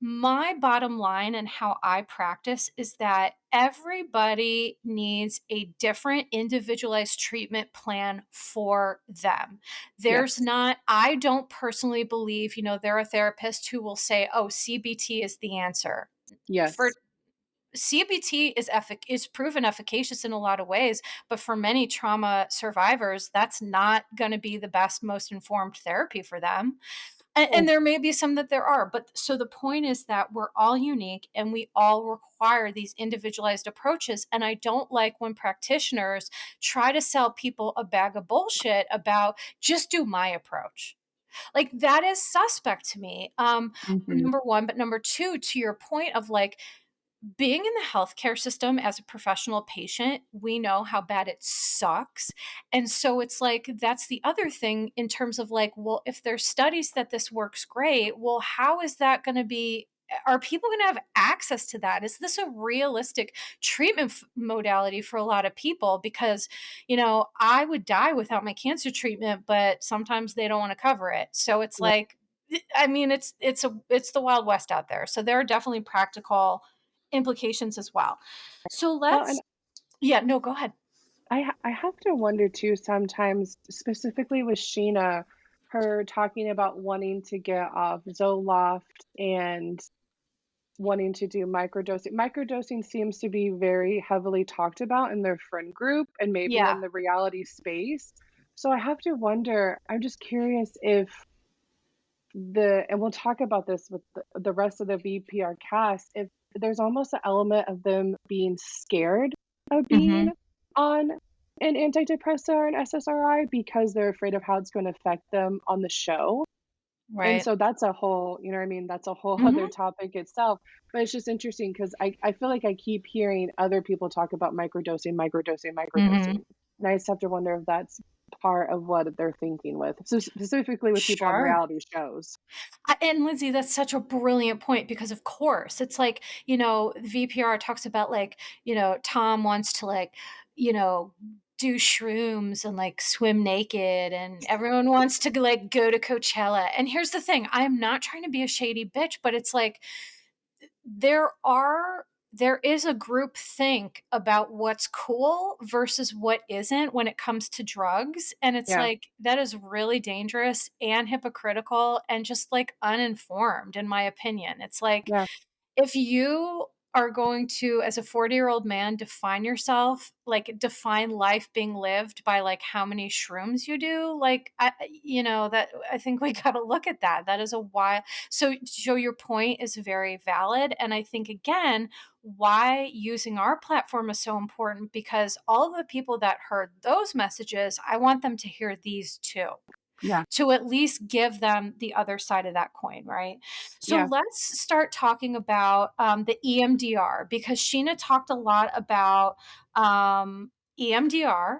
my bottom line and how I practice is that everybody needs a different individualized treatment plan for them. Yes. I don't personally believe, there are therapists who will say, oh, CBT is the answer. For Yes. CBT is proven efficacious in a lot of ways, but for many trauma survivors, that's not going to be the best, most informed therapy for them. And Oh. there may be some that there are, but so the point is that we're all unique and we all require these individualized approaches. And I don't like when practitioners try to sell people a bag of bullshit about just do my approach. Like that is suspect to me. Mhm. Number one, but number two, to your point of like being in the healthcare system as a professional patient, we know how bad it sucks. And so it's like, that's the other thing in terms of like, well, if there's studies that this works great, well, how is that going to be? Are people going to have access to that? Is this a realistic treatment modality for a lot of people? Because, I would die without my cancer treatment, but sometimes they don't want to cover it. So it's Right. like, I mean, it's the Wild West out there. So there are definitely practical implications as well. So Well, and yeah, no, go ahead. I have to wonder too sometimes, specifically with Scheana, her talking about wanting to get off Zoloft and wanting to do microdosing. Microdosing seems to be very heavily talked about in their friend group and maybe Yeah. in the reality space. So I have to wonder, I'm just curious if and we'll talk about this with the rest of the VPR cast, if there's almost an element of them being scared of being Mhm. on an antidepressant or an SSRI because they're afraid of how it's going to affect them on the show. And Right. so that's a whole, you know what I mean? That's a whole other Mhm. topic itself. But it's just interesting because I feel like I keep hearing other people talk about microdosing, microdosing, microdosing. Mhm. And I just have to wonder if that's part of what they're thinking with, so specifically with people on Sure. reality shows. And Lindsay, that's such a brilliant point because of course it's like, VPR talks about like, Tom wants to like, do shrooms and like swim naked and everyone wants to like go to Coachella. And here's the thing, I'm not trying to be a shady bitch, but it's like there are there is a group think about what's cool versus what isn't when it comes to drugs, and it's Yeah, like that is really dangerous and hypocritical and just like uninformed in my opinion. It's like yeah, if you are going to, as a 40-year-old man, define yourself, like define life being lived by like how many shrooms you do, like that I think we got to look at that. That is a why. So your point is very valid, and I think again why using our platform is so important because all of the people that heard those messages, I want them to hear these too, yeah, to at least give them the other side of that coin, right? So yeah. let's start talking about the EMDR because Scheana talked a lot about EMDR.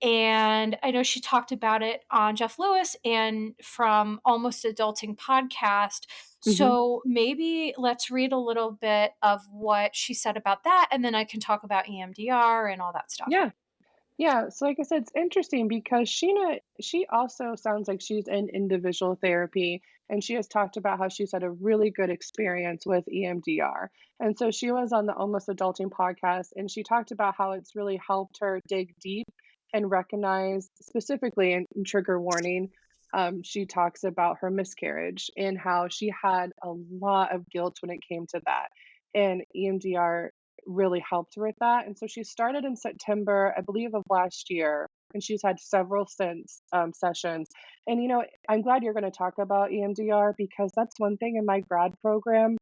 And I know she talked about it on Jeff Lewis and from Almost Adulting podcast. Mhm. So maybe let's read a little bit of what she said about that, and then I can talk about EMDR and all that stuff. Yeah. Yeah, so like I said, it's interesting because she also sounds like she's in individual therapy, and she has talked about how she's had a really good experience with EMDR. And so she was on the Almost Adulting podcast, and she talked about how it's really helped her dig deep and recognize specifically, and trigger warning, she talks about her miscarriage and how she had a lot of guilt when it came to that. And EMDR really helped her with that. And so she started in September, I believe, of last year, and she's had several since sessions. And I'm glad you're going to talk about EMDR because that's one thing in my grad program.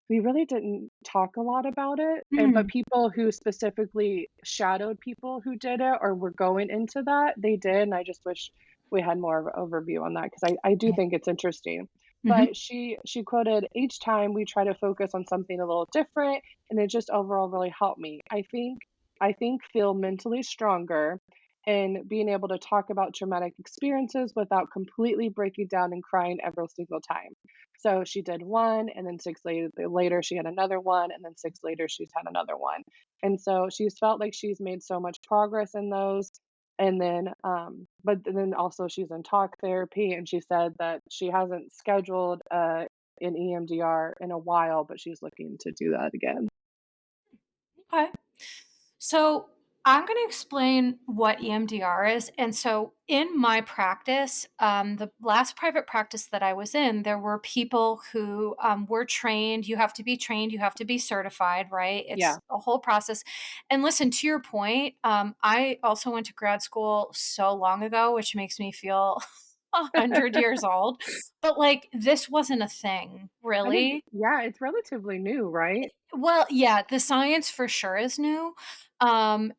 We really didn't talk a lot about it, and but Mm, people who specifically shadowed people who did it or were going into that, they did. And I just wish we had more of an overview on that because I do yeah. think it's interesting. Mhm. But she quoted, each time we try to focus on something a little different, and it just overall really helped me. I think feel mentally stronger and being able to talk about traumatic experiences without completely breaking down and crying every single time. So she did one, and then 6 later she had another one, and then 6 later she's had another one. And so she's felt like she's made so much progress in those. And then, but then also she's in talk therapy, and she said that she hasn't scheduled an EMDR in a while, but she's looking to do that again. Okay. So I'm going to explain what EMDR is. And so in my practice, the last private practice that I was in, there were people who were trained. You have to be trained, you have to be certified, right? Yeah, It's a whole process. And listen, to your point, I also went to grad school so long ago, which makes me feel 100 years old. But like, this wasn't a thing, I think, really. yeah, it's relatively new, right? Well, yeah, the science for sure is new. And,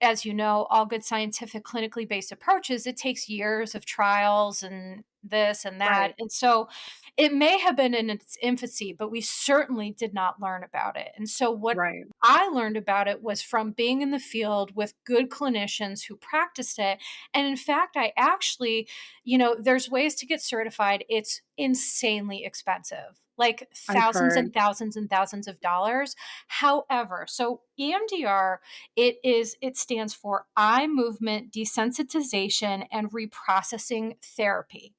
as you know, all good scientific clinically based approaches, it takes years of trials and this and that. Right, And so it may have been in its infancy, but we certainly did not learn about it. And so what right. I learned about it was from being in the field with good clinicians who practiced it. And in fact, I actually, there's ways to get certified. It's insanely expensive, like I've thousands heard. and thousands and thousands of dollars. However, so EMDR, it stands for eye movement desensitization and reprocessing therapy.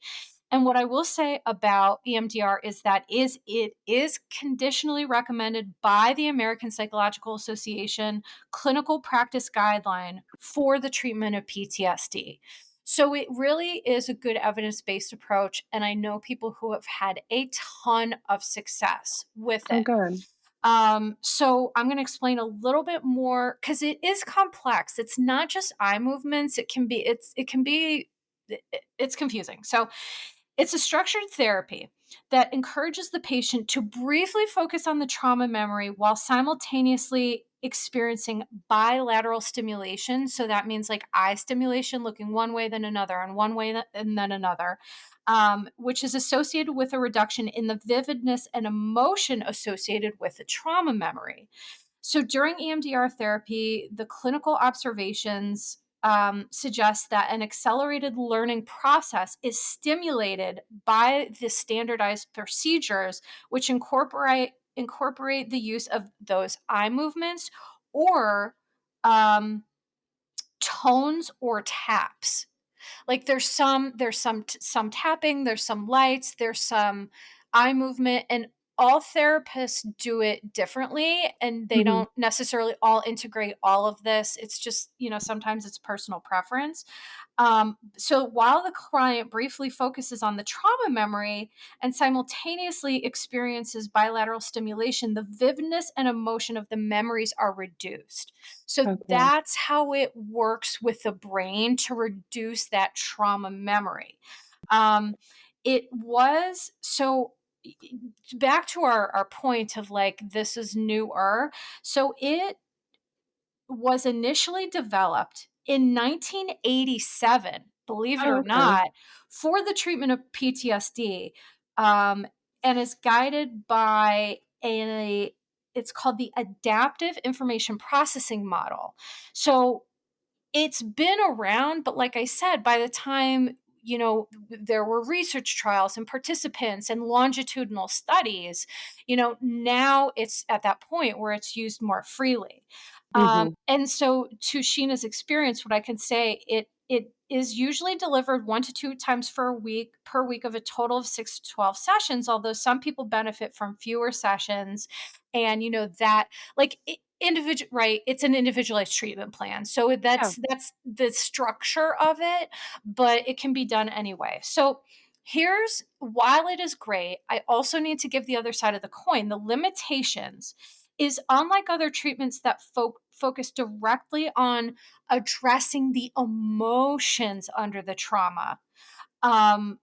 And what I will say about EMDR is that it is conditionally recommended by the American Psychological Association clinical practice guideline for the treatment of PTSD. So it really is a good evidence-based approach, and I know people who have had a ton of success with Oh, it. good. So I'm going to explain a little bit more because it is complex. It's not just eye movements. It's confusing. So it's a structured therapy that encourages the patient to briefly focus on the trauma memory while simultaneously experiencing bilateral stimulation. So that means like eye stimulation, looking one way, then another, and one way, and then another. which is associated with a reduction in the vividness and emotion associated with the trauma memory. So during EMDR therapy, the clinical observations suggest that an accelerated learning process is stimulated by the standardized procedures, which incorporate the use of those eye movements or um, tones or taps. Like there's some tapping, there's some lights, there's some eye movement, and all therapists do it differently, and they Mhm. don't necessarily all integrate all of this. It's just, sometimes it's personal preference. So while the client briefly focuses on the trauma memory and simultaneously experiences bilateral stimulation, the vividness and emotion of the memories are reduced. So Okay. that's how it works with the brain to reduce that trauma memory. Um, it was so back to our point of like this is newer. So it was initially developed in 1987, believe it Oh, or okay. not, for the treatment of PTSD, um, and is guided by it's called the adaptive information processing model. So it's been around, but like I said, by the time, there were research trials and participants and longitudinal studies, now it's at that point where it's used more freely. Mhm. And so to Sheena's experience, what I can say, it is usually delivered 1 to 2 times per week of a total of 6 to 12 sessions, although some people benefit from fewer sessions. And that like individual, right, it's an individualized treatment plan, so Yeah. that's the structure of it, but it can be done anyway. So here's while it is great, I also need to give the other side of the coin. The limitations is unlike other treatments that focus directly on addressing the emotions under the trauma. um,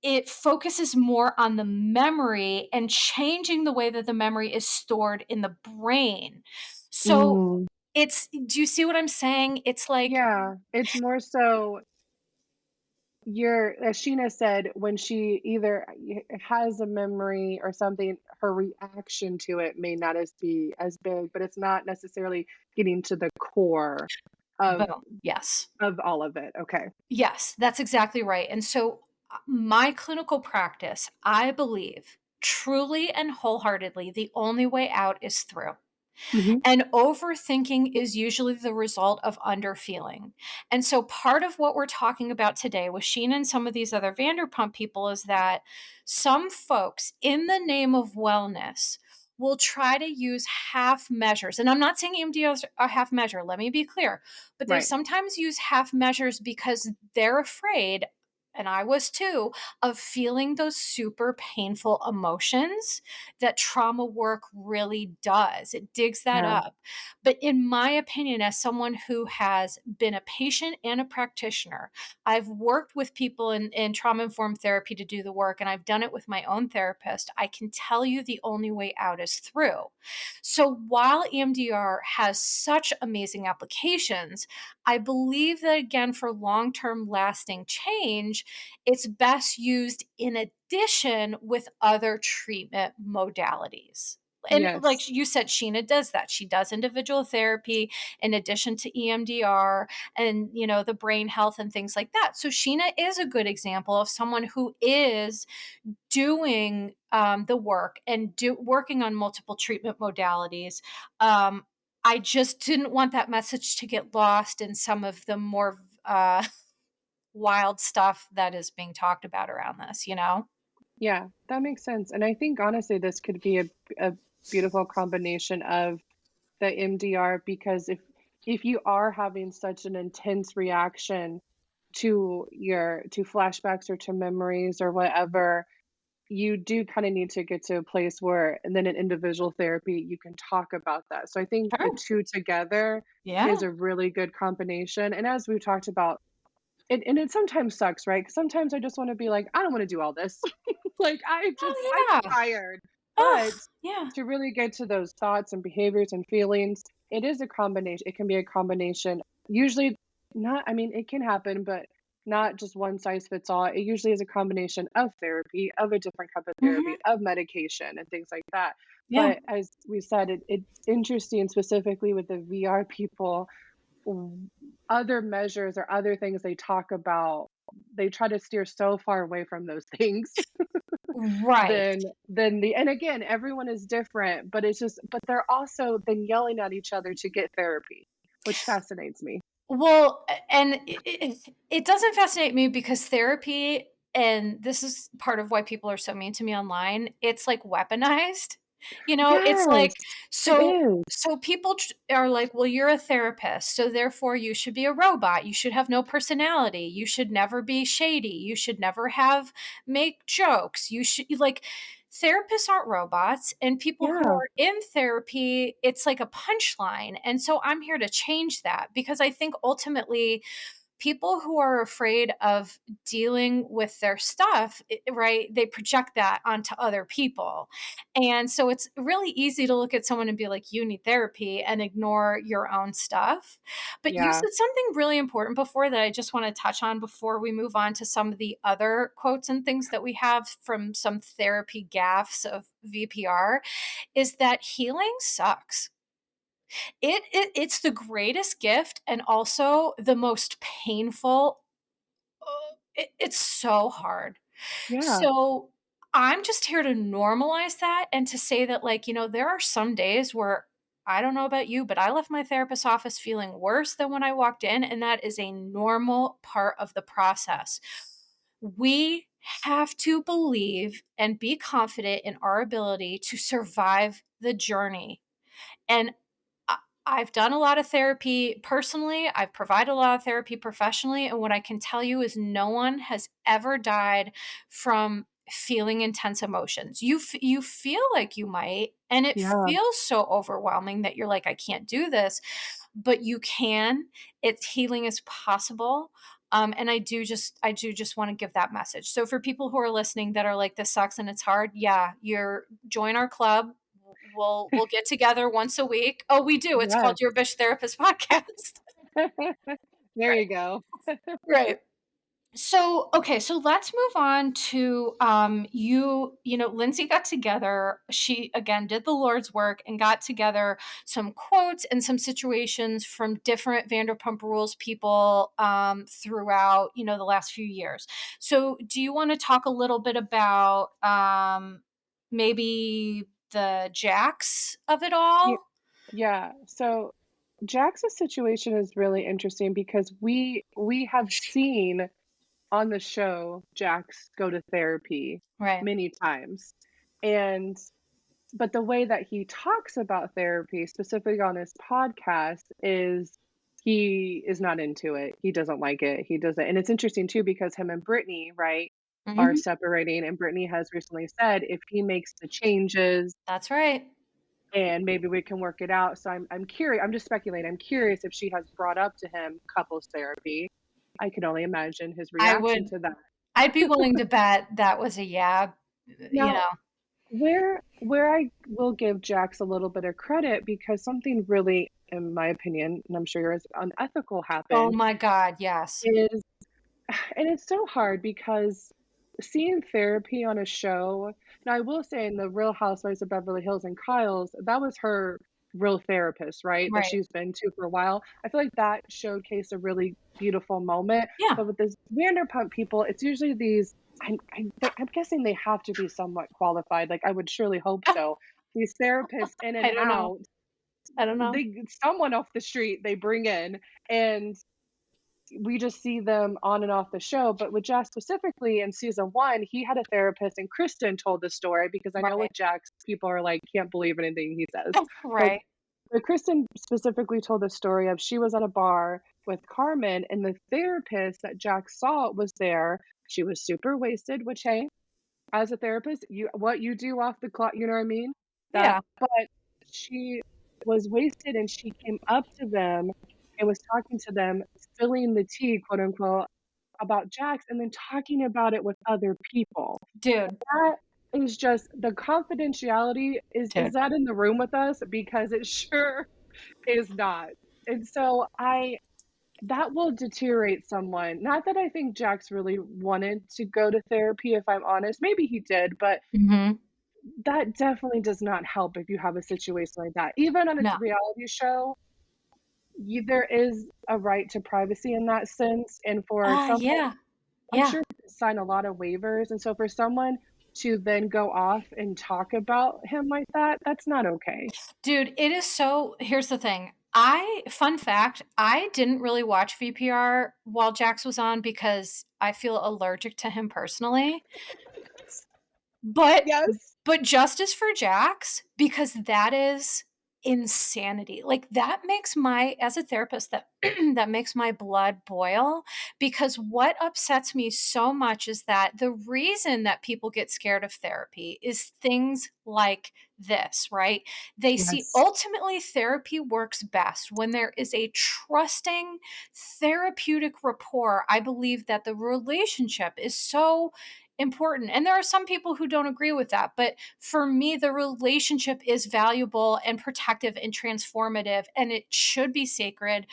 it focuses more on the memory and changing the way that the memory is stored in the brain. So Mm. do you see what I'm saying? It's like, Yeah. It's more so you're as Sheena said, when she either has a memory or something, her reaction to it may not as be as big, but it's not necessarily getting to the core of boom. Yes. all of it. Okay. Yes, that's exactly right. And so, my clinical practice, I believe truly and wholeheartedly, the only way out is through. Mhm. And overthinking is usually the result of underfeeling. And so part of what we're talking about today with Sheena and some of these other Vanderpump people is that some folks, in the name of wellness, will try to use half measures. And I'm not saying EMDR is a half measure, let me be clear, but they Right. sometimes use half measures because they're afraid, and I was too, of feeling those super painful emotions that trauma work really does. It digs that Yeah. up. But in my opinion, as someone who has been a patient and a practitioner, I've worked with people in trauma informed therapy to do the work, and I've done it with my own therapist. I can tell you the only way out is through. So while EMDR has such amazing applications, I believe that again, for long term lasting change, it's best used in addition with other treatment modalities. And like Yes. you said, Sheena does that. She does individual therapy in addition to EMDR and, the brain health and things like that. So Sheena is a good example of someone who is doing the work and working on multiple treatment modalities. Um, I just didn't want that message to get lost in some of the more wild stuff that is being talked about around this. Yeah, that makes sense. And I think honestly, this could be a beautiful combination of the MDR because if you are having such an intense reaction to flashbacks or to memories or whatever, you do kind of need to get to a place where and then in individual therapy you can talk about that. So I think the Sure. two together is Yeah. a really good combination. And as we've talked about, it sometimes sucks, right? 'Cause sometimes I just want to be like, I don't want to do all this. Like I'm Oh, yeah. tired. Oh, But yeah. to really get to those thoughts and behaviors and feelings, it is a combination. It can be a combination. Usually not, I mean, it can happen, but not just one size fits all. It usually is a combination of therapy, of a different type of therapy, Mhm. of medication and things like that. Yeah. But as we said, it's interesting specifically with the VR people, other measures or other things they talk about, they try to steer so far away from those things Right. than the and again, everyone is different, but it's just but they're also then yelling at each other to get therapy, which fascinates me. Well, and it doesn't fascinate me because therapy, and this is part of why people are so mean to me online, it's like weaponized. It's Yes, like it so is. so people are like, "Well, you're a therapist, so therefore you should be a robot. You should have no personality. You should never be shady. You should never have make jokes. You should like therapists aren't robots, and people who Yeah, are in therapy, it's like a punchline. And so I'm here to change that because I think ultimately people who are afraid of dealing with their stuff, right, they project that onto other people. And so it's really easy to look at someone and be like, you need therapy and ignore your own stuff. But you yeah, said something really important before that I just want to touch on before we move on to some of the other quotes and things that we have from some therapy gaffes of VPR is that healing sucks. It's the greatest gift and also the most painful. It's so hard. yeah, So, I'm just here to normalize that and to say that, like, there are some days where I don't know about you, but I left my therapist's office feeling worse than when I walked in, and that is a normal part of the process. We have to believe and be confident in our ability to survive the journey. And I I've done a lot of therapy personally, I've provided a lot of therapy professionally, and what I can tell you is no one has ever died from feeling intense emotions. You feel like you might, and it yeah, feels so overwhelming that you're like, "I can't do this," but you can. It's healing is possible, and I do just wanna give that message. So for people who are listening that are like, "This sucks and it's hard," yeah, you're join our club. We'll get together once a week. Oh, we do. It's yes. called Your Bitch Therapist Podcast. There Right, you go. right. So, okay, so let's move on to Lyndsay got together. She again did the Lord's work and got together some quotes and some situations from different Vanderpump Rules people throughout, the last few years. So, do you want to talk a little bit about maybe the Jacks of it Ye all? yeah, so Jax's situation is really interesting because we have seen on the show Jax go to therapy Right. many times, and but the way that he talks about therapy, specifically on his podcast, is he is not into it. He doesn't like it. He doesn't and it's interesting too because him and Brittany, right, are Mhm. separating, and Brittany has recently said if he makes the changes That's right. and maybe we can work it out. So I'm curious. I'm just speculating. I'm curious if she has brought up to him couples therapy. I can only imagine his I reaction would to that. I'd be willing to bet that was a yeah, you Now, know. where I will give Jax a little bit of credit because something really, in my opinion, and I'm sure yours, unethical Oh happened my god, yes. is, and it's so hard because seeing therapy on a show. Now, I will say in the Real Housewives of Beverly Hills and Kyle's, that was her real therapist, right? That Right. she's been to for a while. I feel like that showcased a really beautiful moment. Yeah. But with this Vanderpump people, it's usually these. I'm guessing they have to be somewhat qualified. Like I would surely hope so. These therapists in and I don't know. out, I don't know. they someone off the street they bring in, and we just see them on and off the show. But with Jack specifically in season one, he had a therapist, and Kristen told the story because I know Right. with Jax, people are like, can't believe anything he says. But, Right. but Kristen specifically told the story of she was at a bar with Carmen, and the therapist that Jax saw was there. She was super wasted, which, hey, as a therapist, you what you do off the clock, you know what I mean? That, Yeah. but she was wasted and she came up to them and was talking to them, spilling the tea, quote unquote, about Jax and then talking about it with other people. Dude, That is just the confidentiality is dude. that in the room with us? Because it sure is not. And so that will deteriorate someone. Not that I think Jax really wanted to go to therapy, if I'm honest. Maybe he did, but Mhm. that definitely does not help if you have a situation like that. Even on a No. reality show, there is a right to privacy in that sense. And for someone, Yeah. I'm Yeah. sure he signed a lot of waivers. And so for someone to then go off and talk about him like that, that's not okay. Dude, it is so here's the thing. Fun fact, I didn't really watch VPR while Jax was on because I feel allergic to him personally. But Yes. but justice for Jax, because that is insanity. Like, that makes my as a therapist, that that makes my blood boil, because what upsets me so much is that the reason that people get scared of therapy is things like this, right? They see Yes. ultimately therapy works best when there is a trusting therapeutic rapport. I believe that the relationship is so important. And there are some people who don't agree with that. But for me, the relationship is valuable and protective and transformative, and it should be sacred,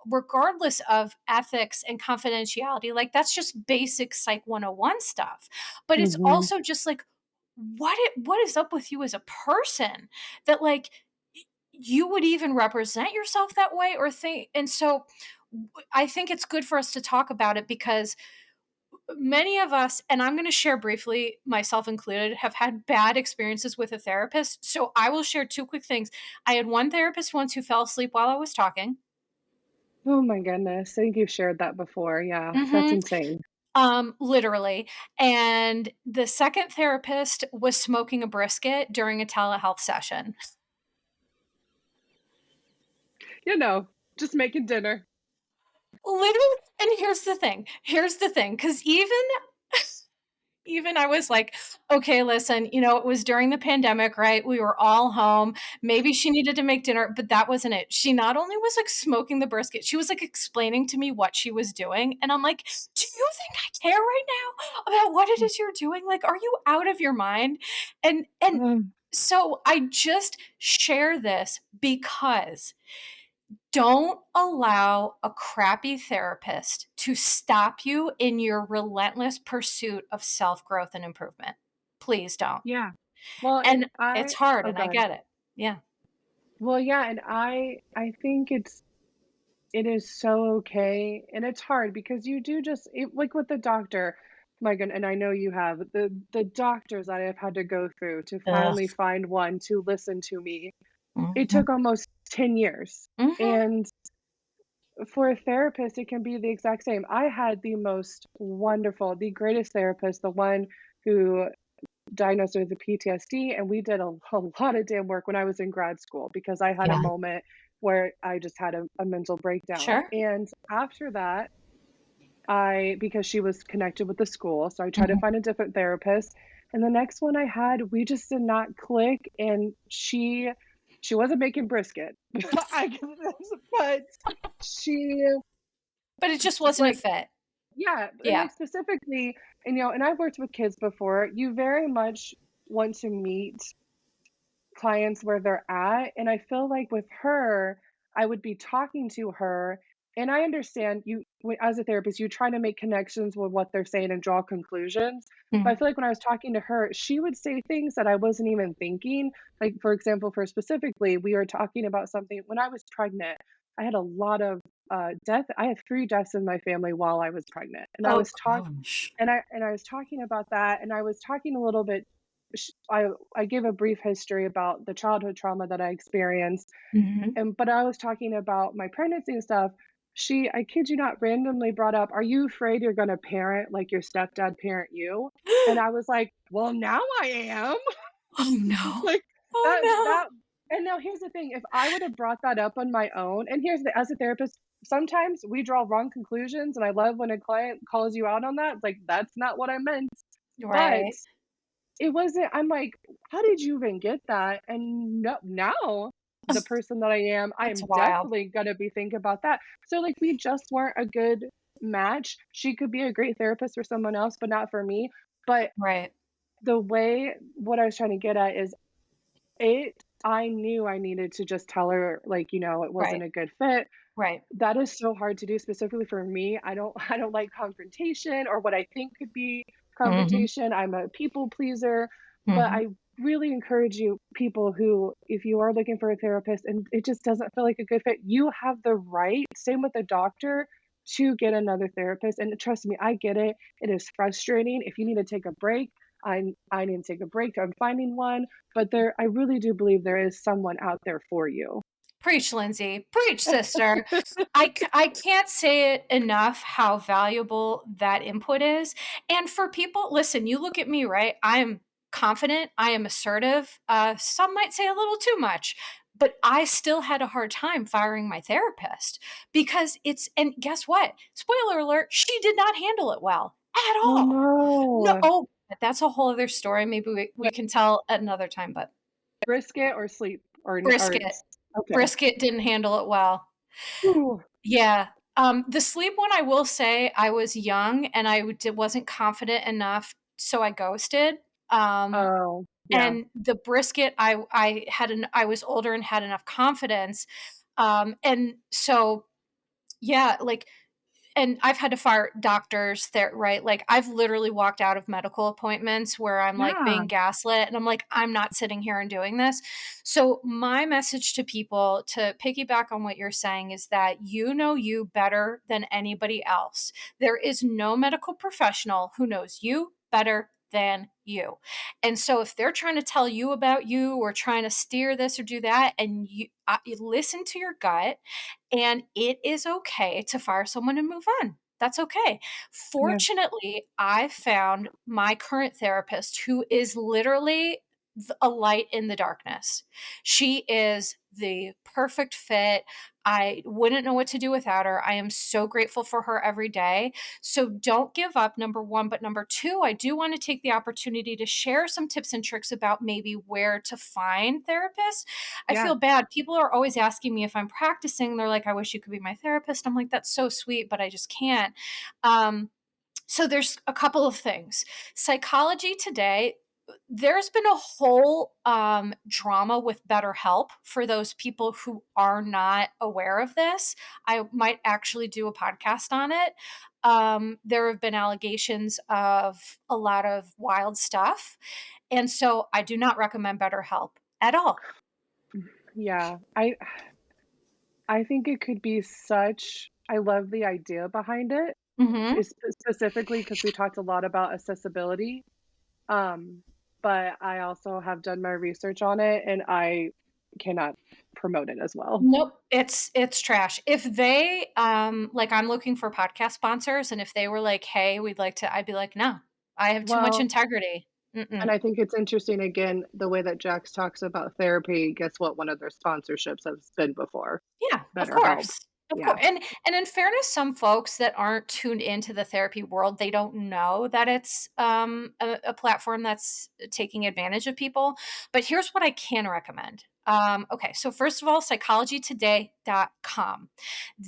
regardless of ethics and confidentiality. Like, that's just basic Psych 101 stuff. But it's Mhm. also just like, what is up with you as a person that, like, you would even represent yourself that way or think. And so I think it's good for us to talk about it, because many of us, and I'm going to share briefly, myself included, have had bad experiences with a therapist. So I will share two quick things. I had one therapist once who fell asleep while I was talking. Oh my goodness. I think you've shared that before. Yeah, that's Hmm. insane. Literally. And the second therapist was smoking a brisket during a telehealth session. You know, just making dinner. Literally. And here's the thing, because even I was like, okay, listen, it was during the pandemic, right? We were all home. Maybe she needed to make dinner, but that wasn't it. She not only was like smoking the brisket, she was like explaining to me what she was doing. And I'm like, do you think I care right now about what it is you're doing? Like, are you out of your mind? And Um, so I just share this because don't allow a crappy therapist to stop you in your relentless pursuit of self growth and improvement. Please don't. yeah. Well, and And it's I hard, oh and I god. get it. Yeah. Well, yeah, and I think it is so okay, and it's hard because you do just like with the doctor, my god, and I know you have the doctors that I've had to go through to Ugh. finally find one to listen to me. It Mhm. took almost 10 years. Mhm. And for a therapist, it can be the exact same. I had the most wonderful, the greatest therapist, the one who diagnosed with the PTSD, and we did a lot of damn work when I was in grad school because I had a Yeah. moment where I just had a mental breakdown. Sure. And after that, because she was connected with the school, so I tried to Mhm. find a different therapist. And the next one I had, we just did not click, and she wasn't making brisket, I guess, but she But it just wasn't a like fit. yeah, and Yeah. like specifically, and I've worked with kids before. You very much want to meet clients where they're at, and I feel like with her, I would be talking to her, and I understand as a therapist, you try to make connections with what they're saying and draw conclusions. But I Mhm. feel like when I was talking to her, she would say things that I wasn't even thinking. Like for example, for specifically, we were talking about something when I was pregnant. I had a lot of death. I had 3 deaths in my family while I was pregnant, and I Oh was talk gosh. and I was talking about that, and I was talking a little bit sh I gave a brief history about the childhood trauma that I experienced, Mhm. but I was talking about my pregnancy and stuff. I kid you not, randomly brought up, "Are you afraid you're gonna parent like your stepdad parent you?" And I was like, "Well, now I am." Oh no. Like, Oh that no. and now here's the thing, if I would have brought that up on my own, and here's the as a therapist, sometimes we draw wrong conclusions, and I love when a client calls you out on that. It's like, "That's not what I meant." But Right. it wasn't I'm like, "How did you even get that?" And no now, the person that I It's am wild. definitely gonna be thinking about that. So, like, we just weren't a good match. She could be a great therapist for someone else, but not for me. But Right. what I was trying to get at is I knew I needed to just tell her, like, it wasn't Right. a good fit, Right. That is so hard to do, specifically for me. I don't like confrontation or what I think could be Mhm. confrontation. I'm a people pleaser, but Mhm. I really encourage you people who, if you are looking for a therapist and it just doesn't feel like a good fit, you have the right, same with a doctor, to get another therapist. And trust me, I get it. It is frustrating. If you need to take a break, I need to take a break. I'm finding one, but I really do believe there is someone out there for you. Preach, Lindsay. Preach, sister. I can't say it enough how valuable that input is. And for people, listen, you look at me, right? I am confident, I am assertive. Some might say a little too much, but I still had a hard time firing my therapist because and guess what? Spoiler alert, she did not handle it well at Oh all. No, no. oh, that's a whole other story. Maybe we can tell at another time, but Brisket or sleep or brisket. okay. Brisket didn't handle it well. Ooh. Yeah. The sleep one, I will say I was young and wasn't confident enough, so I ghosted. Um, Oh, yeah. and the brisket, I was older and had enough confidence. And so, yeah, like and I've had to fire doctors there, right? Like, I've literally walked out of medical appointments where I'm, like, Yeah. being gaslit, and I'm like, "I'm not sitting here and doing this." So, my message to people, to piggyback on what you're saying, is that you know you better than anybody else. There is no medical professional who knows you better than you. And so, if they're trying to tell you about you or trying to steer this or do that, and you listen to your gut, and it is okay to fire someone and move on. That's okay. Yeah. Fortunately, I found my current therapist who is literally a light in the darkness. She is the perfect fit. I wouldn't know what to do without her. I am so grateful for her every day. So don't give up, number one. But number two, I do want to take the opportunity to share some tips and tricks about maybe where to find therapists. I Yeah. feel bad. People are always asking me if I'm practicing. They're like, I wish you could be my therapist. I'm like, that's so sweet, but I just can't. Um, so there's a couple of things. Psychology Today, there's been a whole drama with BetterHelp for those people who are not aware of this. I might actually do a podcast on it. There have been allegations of a lot of wild stuff. And so I do not recommend BetterHelp at all. Yeah. I think it could be such I love the idea behind it, Hmm. is specifically because we talked a lot about accessibility. Um, but I also have done my research on it and I cannot promote it as well. Nope, it's trash. If they, like, I'm looking for podcast sponsors, and if they were like, "Hey, we'd like to," I'd be like, "No, I have too much Well, integrity. and Mm-mm." I think it's interesting again, the way that Jax talks about therapy, guess what one of their sponsorships has been before? Yeah, of BetterHelp. course. Of Yeah. course. And in fairness, some folks that aren't tuned into the therapy world, they don't know that it's a platform that's taking advantage of people. But here's what I can recommend. Okay, so first of all, psychologytoday.com.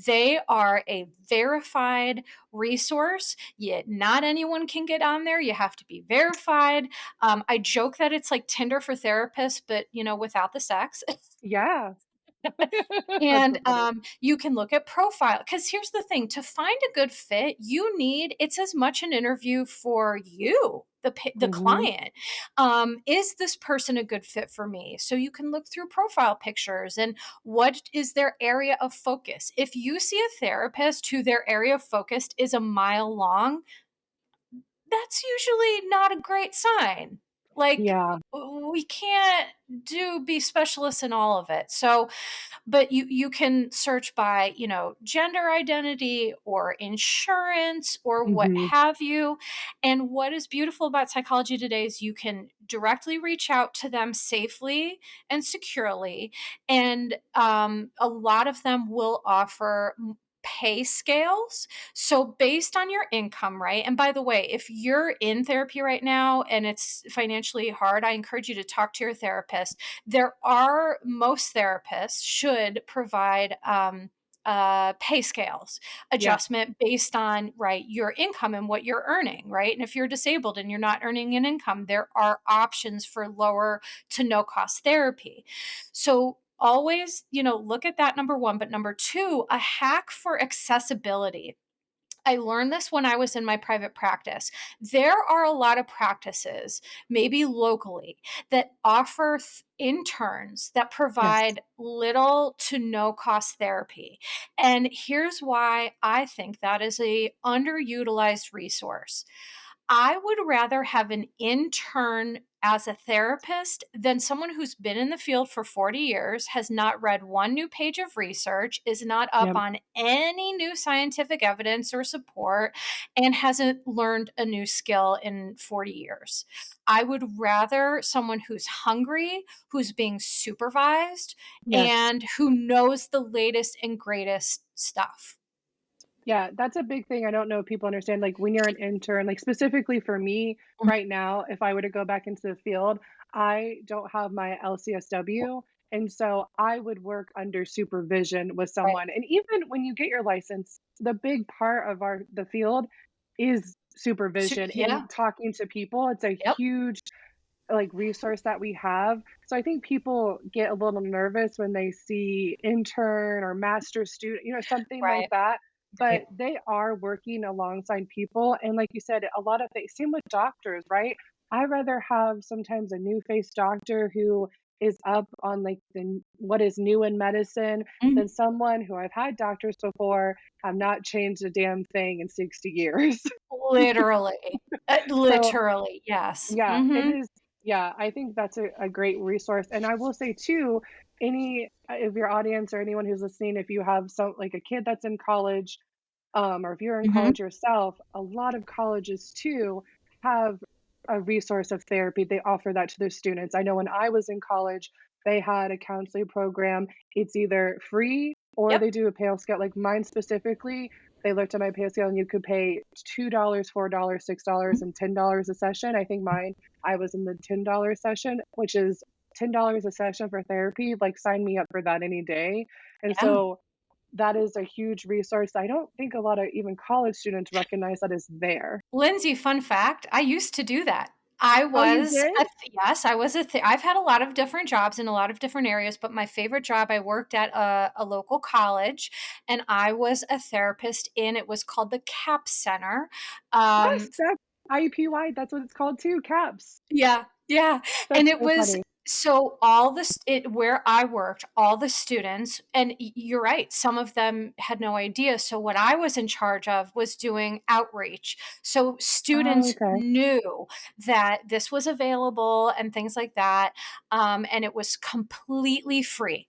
They are a verified resource. Yet not anyone can get on there. You have to be verified. I joke that it's like Tinder for therapists, but without the sex. Yeah. That's And so funny. you can look at profile, because here's the thing: to find a good fit, it's as much an interview for you, the Mhm. client. Is this person a good fit for me? So you can look through profile pictures and what is their area of focus. If you see a therapist who their area of focus is a mile long, that's usually not a great sign. Like, Yeah. we can't do be specialists in all of it. So, but you can search by, gender identity or insurance or what Mhm. have you. And what is beautiful about Psychology Today is you can directly reach out to them safely and securely. And a lot of them will offer pay scales, so based on your income, right? And by the way, if you're in therapy right now and it's financially hard, I encourage you to talk to your therapist. Most therapists should provide pay scales Yeah. adjustment based on, right, your income and what you're earning, right? And if you're disabled and you're not earning an income, there are options for lower to no cost therapy. So always, look at that, number 1, but number 2, a hack for accessibility. I learned this when I was in my private practice. There are a lot of practices, maybe locally, that offer interns that Yes. provide little to no cost therapy. And here's why I think that is a underutilized resource. I would rather have an intern as a therapist than someone who's been in the field for 40 years, has not read one new page of research, is not up Yep. on any new scientific evidence or support, and hasn't learned a new skill in 40 years. I would rather someone who's hungry, who's being supervised, Yes. and who knows the latest and greatest stuff. Yeah, that's a big thing I don't know if people understand, like, when you're an intern, like, specifically for me right now, if I were to go back into the field, I don't have my LCSW, and so I would work under supervision with Right. someone, and even when you get your license, the big part of the field is supervision Yeah. and talking to people. It's a Yep. huge like resource that we have. So I think people get a little nervous when they see intern or master student, something like Right. that. But Right. they are working alongside people. And like you said, a lot of things, same with doctors, right? I rather have sometimes a new face doctor who is up on like what is new in medicine Mhm. than someone who I've had doctors before have not changed a damn thing in 60 years. Literally. So Literally, yes. yeah, it Mhm. is. Yeah, I think that's a great resource. And I will say too, any if your audience or anyone who's listening, if you have some like a kid that's in college, or if you're in Mhm. college yourself, a lot of colleges too have a resource of therapy. They offer that to their students. I know when I was in college, they had a counseling program. It's either free or Yep. they do a pay scale. Like mine specifically, they looked at my pay scale and you could pay $2, $4, $6, Mhm. and $10 a session. I think mine, I was in the $10 session, which is $10 a session for therapy. Like sign me up for that any day. And Yeah. so that is a huge resource. I don't think a lot of even college students recognize that is there. Lindsay, fun fact, I used to do that. I Oh, you was did? a yes, I was a I've had a lot of different jobs in a lot of different areas, but my favorite job, I worked at a local college, and I was a therapist in it was called the CAP Center. Yes, Um, that's IUPUI, that's what it's called too, CAPS. Yeah, yeah, and That's it so was funny. so all this it where I worked, all the students and you're right, some of them had no idea, so what I was in charge of was doing outreach. So Oh, students okay. knew that this was available and things like that, and it was completely free,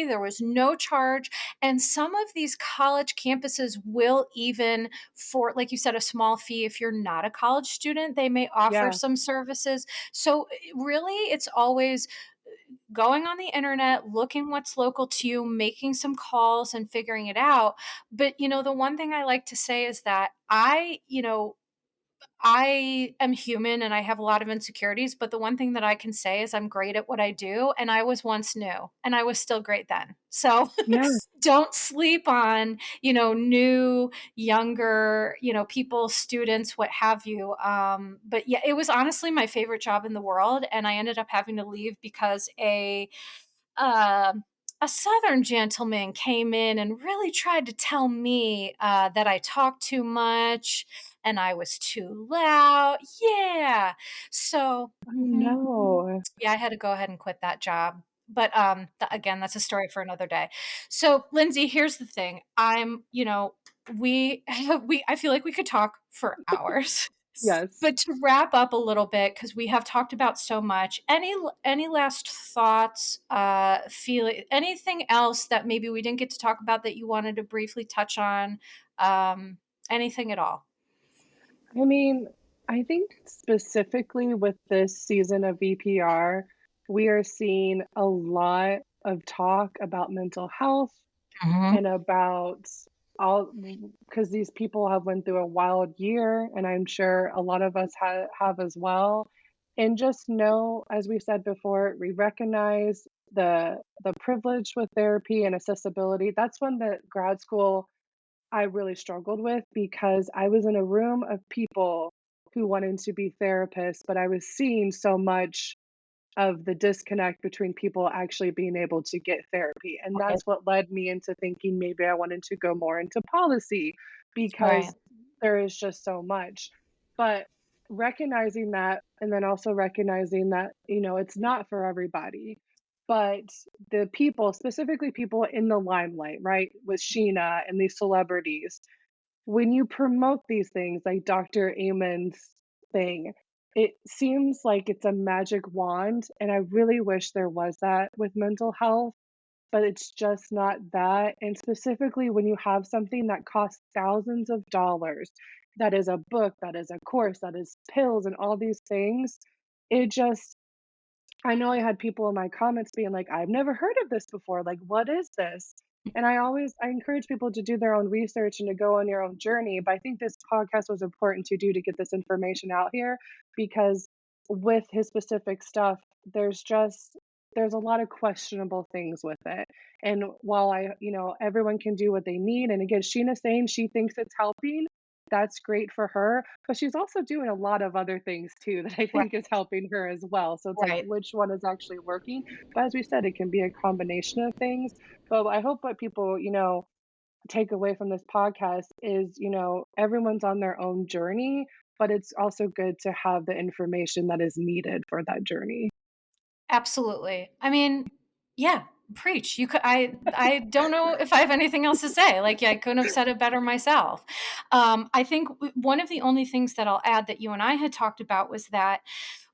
there was no charge, and some of these college campuses will even for like you said, a small fee if you're not a college student, they may offer Yeah, some services. So really it's always going on the internet, looking what's local to you, making some calls and figuring it out. But the one thing I like to say is that I am human and I have a lot of insecurities, but the one thing that I can say is I'm great at what I do, and I was once new, and I was still great then. So yeah. don't sleep on, new, younger, people, students, what have you. But yeah, it was honestly my favorite job in the world, and I ended up having to leave because um, a Southern gentleman came in and really tried to tell me that I talked too much and I was too loud. Yeah. So, Oh, no. yeah, I had to go ahead and quit that job. But again, that's a story for another day. So, Lindsay, here's the thing. We I feel like we could talk for hours. Yes. But to wrap up a little bit, because we have talked about so much, any last thoughts, feeling anything else that maybe we didn't get to talk about that you wanted to briefly touch on? Um, Anything at all? I mean, I think specifically with this season of VPR, we are seeing a lot of talk about mental health Mhm. and about all because these people have went through a wild year, and I'm sure a lot of us have as well. And just know, as we said before, we recognize the privilege with therapy and accessibility. That's when the grad school I really struggled with because I was in a room of people who wanted to be therapists, but I was seeing so much of the disconnect between people actually being able to get therapy. And Right. that's what led me into thinking maybe I wanted to go more into policy Right. because there is just so much. But recognizing that, and then also recognizing that, it's not for everybody. But the people, specifically people in the limelight, right, with Scheana and these celebrities, when you promote these things like Dr. Amen's thing, it seems like it's a magic wand, and I really wish there was that with mental health, but it's just not that. And specifically, when you have something that costs thousands of dollars, that is a book, that is a course, that is pills, and all these things, it just I know I had people in my comments being like, "I've never heard of this before, like, what is this?" And I encourage people to do their own research and to go on your own journey, but I think this podcast was important to do to get this information out here because with his specific stuff, there's a lot of questionable things with it. And while everyone can do what they need, and again, Sheena's saying she thinks it's helping, that's great for her, but she's also doing a lot of other things too that I Right. think is helping her as well. So it's like Right. which one is actually working? But as we said, it can be a combination of things. But I hope what people, take away from this podcast is, everyone's on their own journey, but it's also good to have the information that is needed for that journey. Absolutely. I mean, yeah, preach. I don't know if I have anything else to say. Like, yeah, I couldn't have said it better myself. I think one of the only things that I'll add that you and I had talked about was that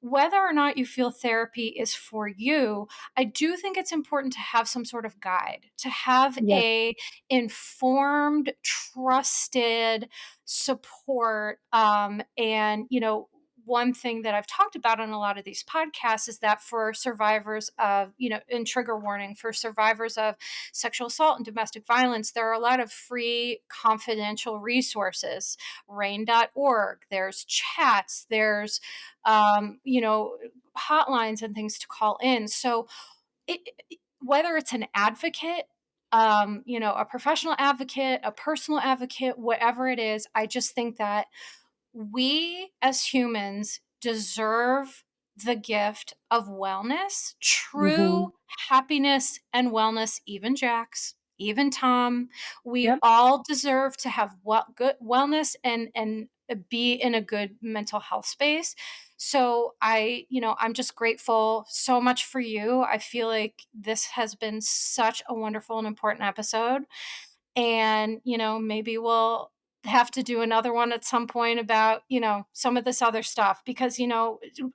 whether or not you feel therapy is for you, I do think it's important to have some sort of guide, to have Yes. a informed, trusted support. And one thing that I've talked about on a lot of these podcasts is that for survivors of, and trigger warning, for survivors of sexual assault and domestic violence, there are a lot of free confidential resources. Rain.org, there's chats, there's, hotlines and things to call in. So whether it's an advocate, a professional advocate, a personal advocate, whatever it is, I just think that we as humans deserve the gift of wellness, Hmm. true happiness and wellness, even Jax, even Tom. We Yep. all deserve to have good wellness and be in a good mental health space. So I'm just grateful so much for you. I feel like this has been such a wonderful and important episode. And, maybe we'll have to do another one at some point about, some of this other stuff because,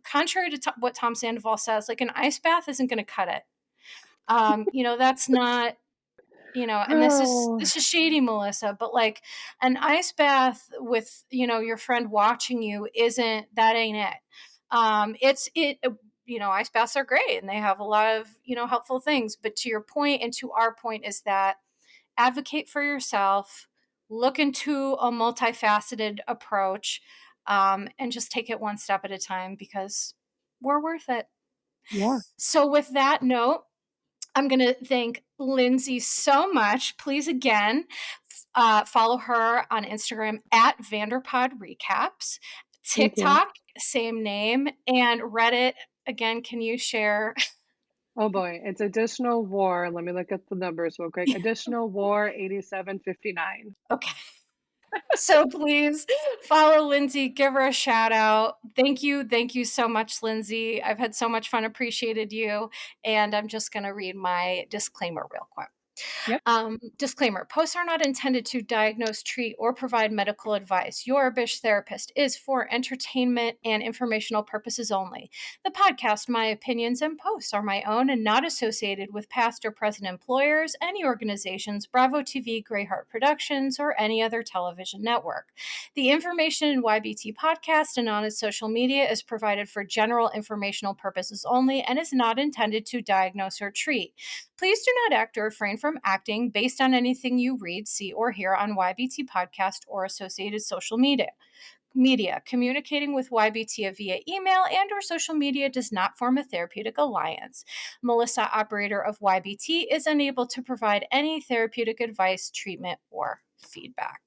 contrary to what Tom Sandoval says, like an ice bath isn't going to cut it. That's not, and this is Oh, this is shady, Melissa, but like an ice bath with, your friend watching you ain't it. It's it ice baths are great and they have a lot of, helpful things. But to your point and to our point is that advocate for yourself, look into a multifaceted approach, and just take it one step at a time because we're worth it. yeah. So, with that note, I'm going to thank Lyndsay so much. Please, again, follow her on Instagram at Vanderpodrecaps, Thank you. TikTok, same name, and Reddit. Again, can you share? Oh boy, it's additional war. Let me look at the numbers real quick. Additional war 8759. Okay. So please follow Lyndsay, give her a shout out. Thank you. Thank you so much, Lyndsay. I've had so much fun, appreciated you. And I'm just going to read my disclaimer real quick. Yep. Disclaimer: posts are not intended to diagnose, treat, or provide medical advice. Your Bish therapist is for entertainment and informational purposes only. The podcast, my opinions, and posts are my own and not associated with past or present employers, any organizations, Bravo TV, Greyheart Productions, or any other television network. The information in YBT podcast and on its social media is provided for general informational purposes only and is not intended to diagnose or treat. Please do not act or refrain from acting based on anything you read, see, or hear on YBT podcast or associated social media. Communicating with YBT via email and or social media does not form a therapeutic alliance. Melissa, operator of YBT, is unable to provide any therapeutic advice, treatment, or feedback.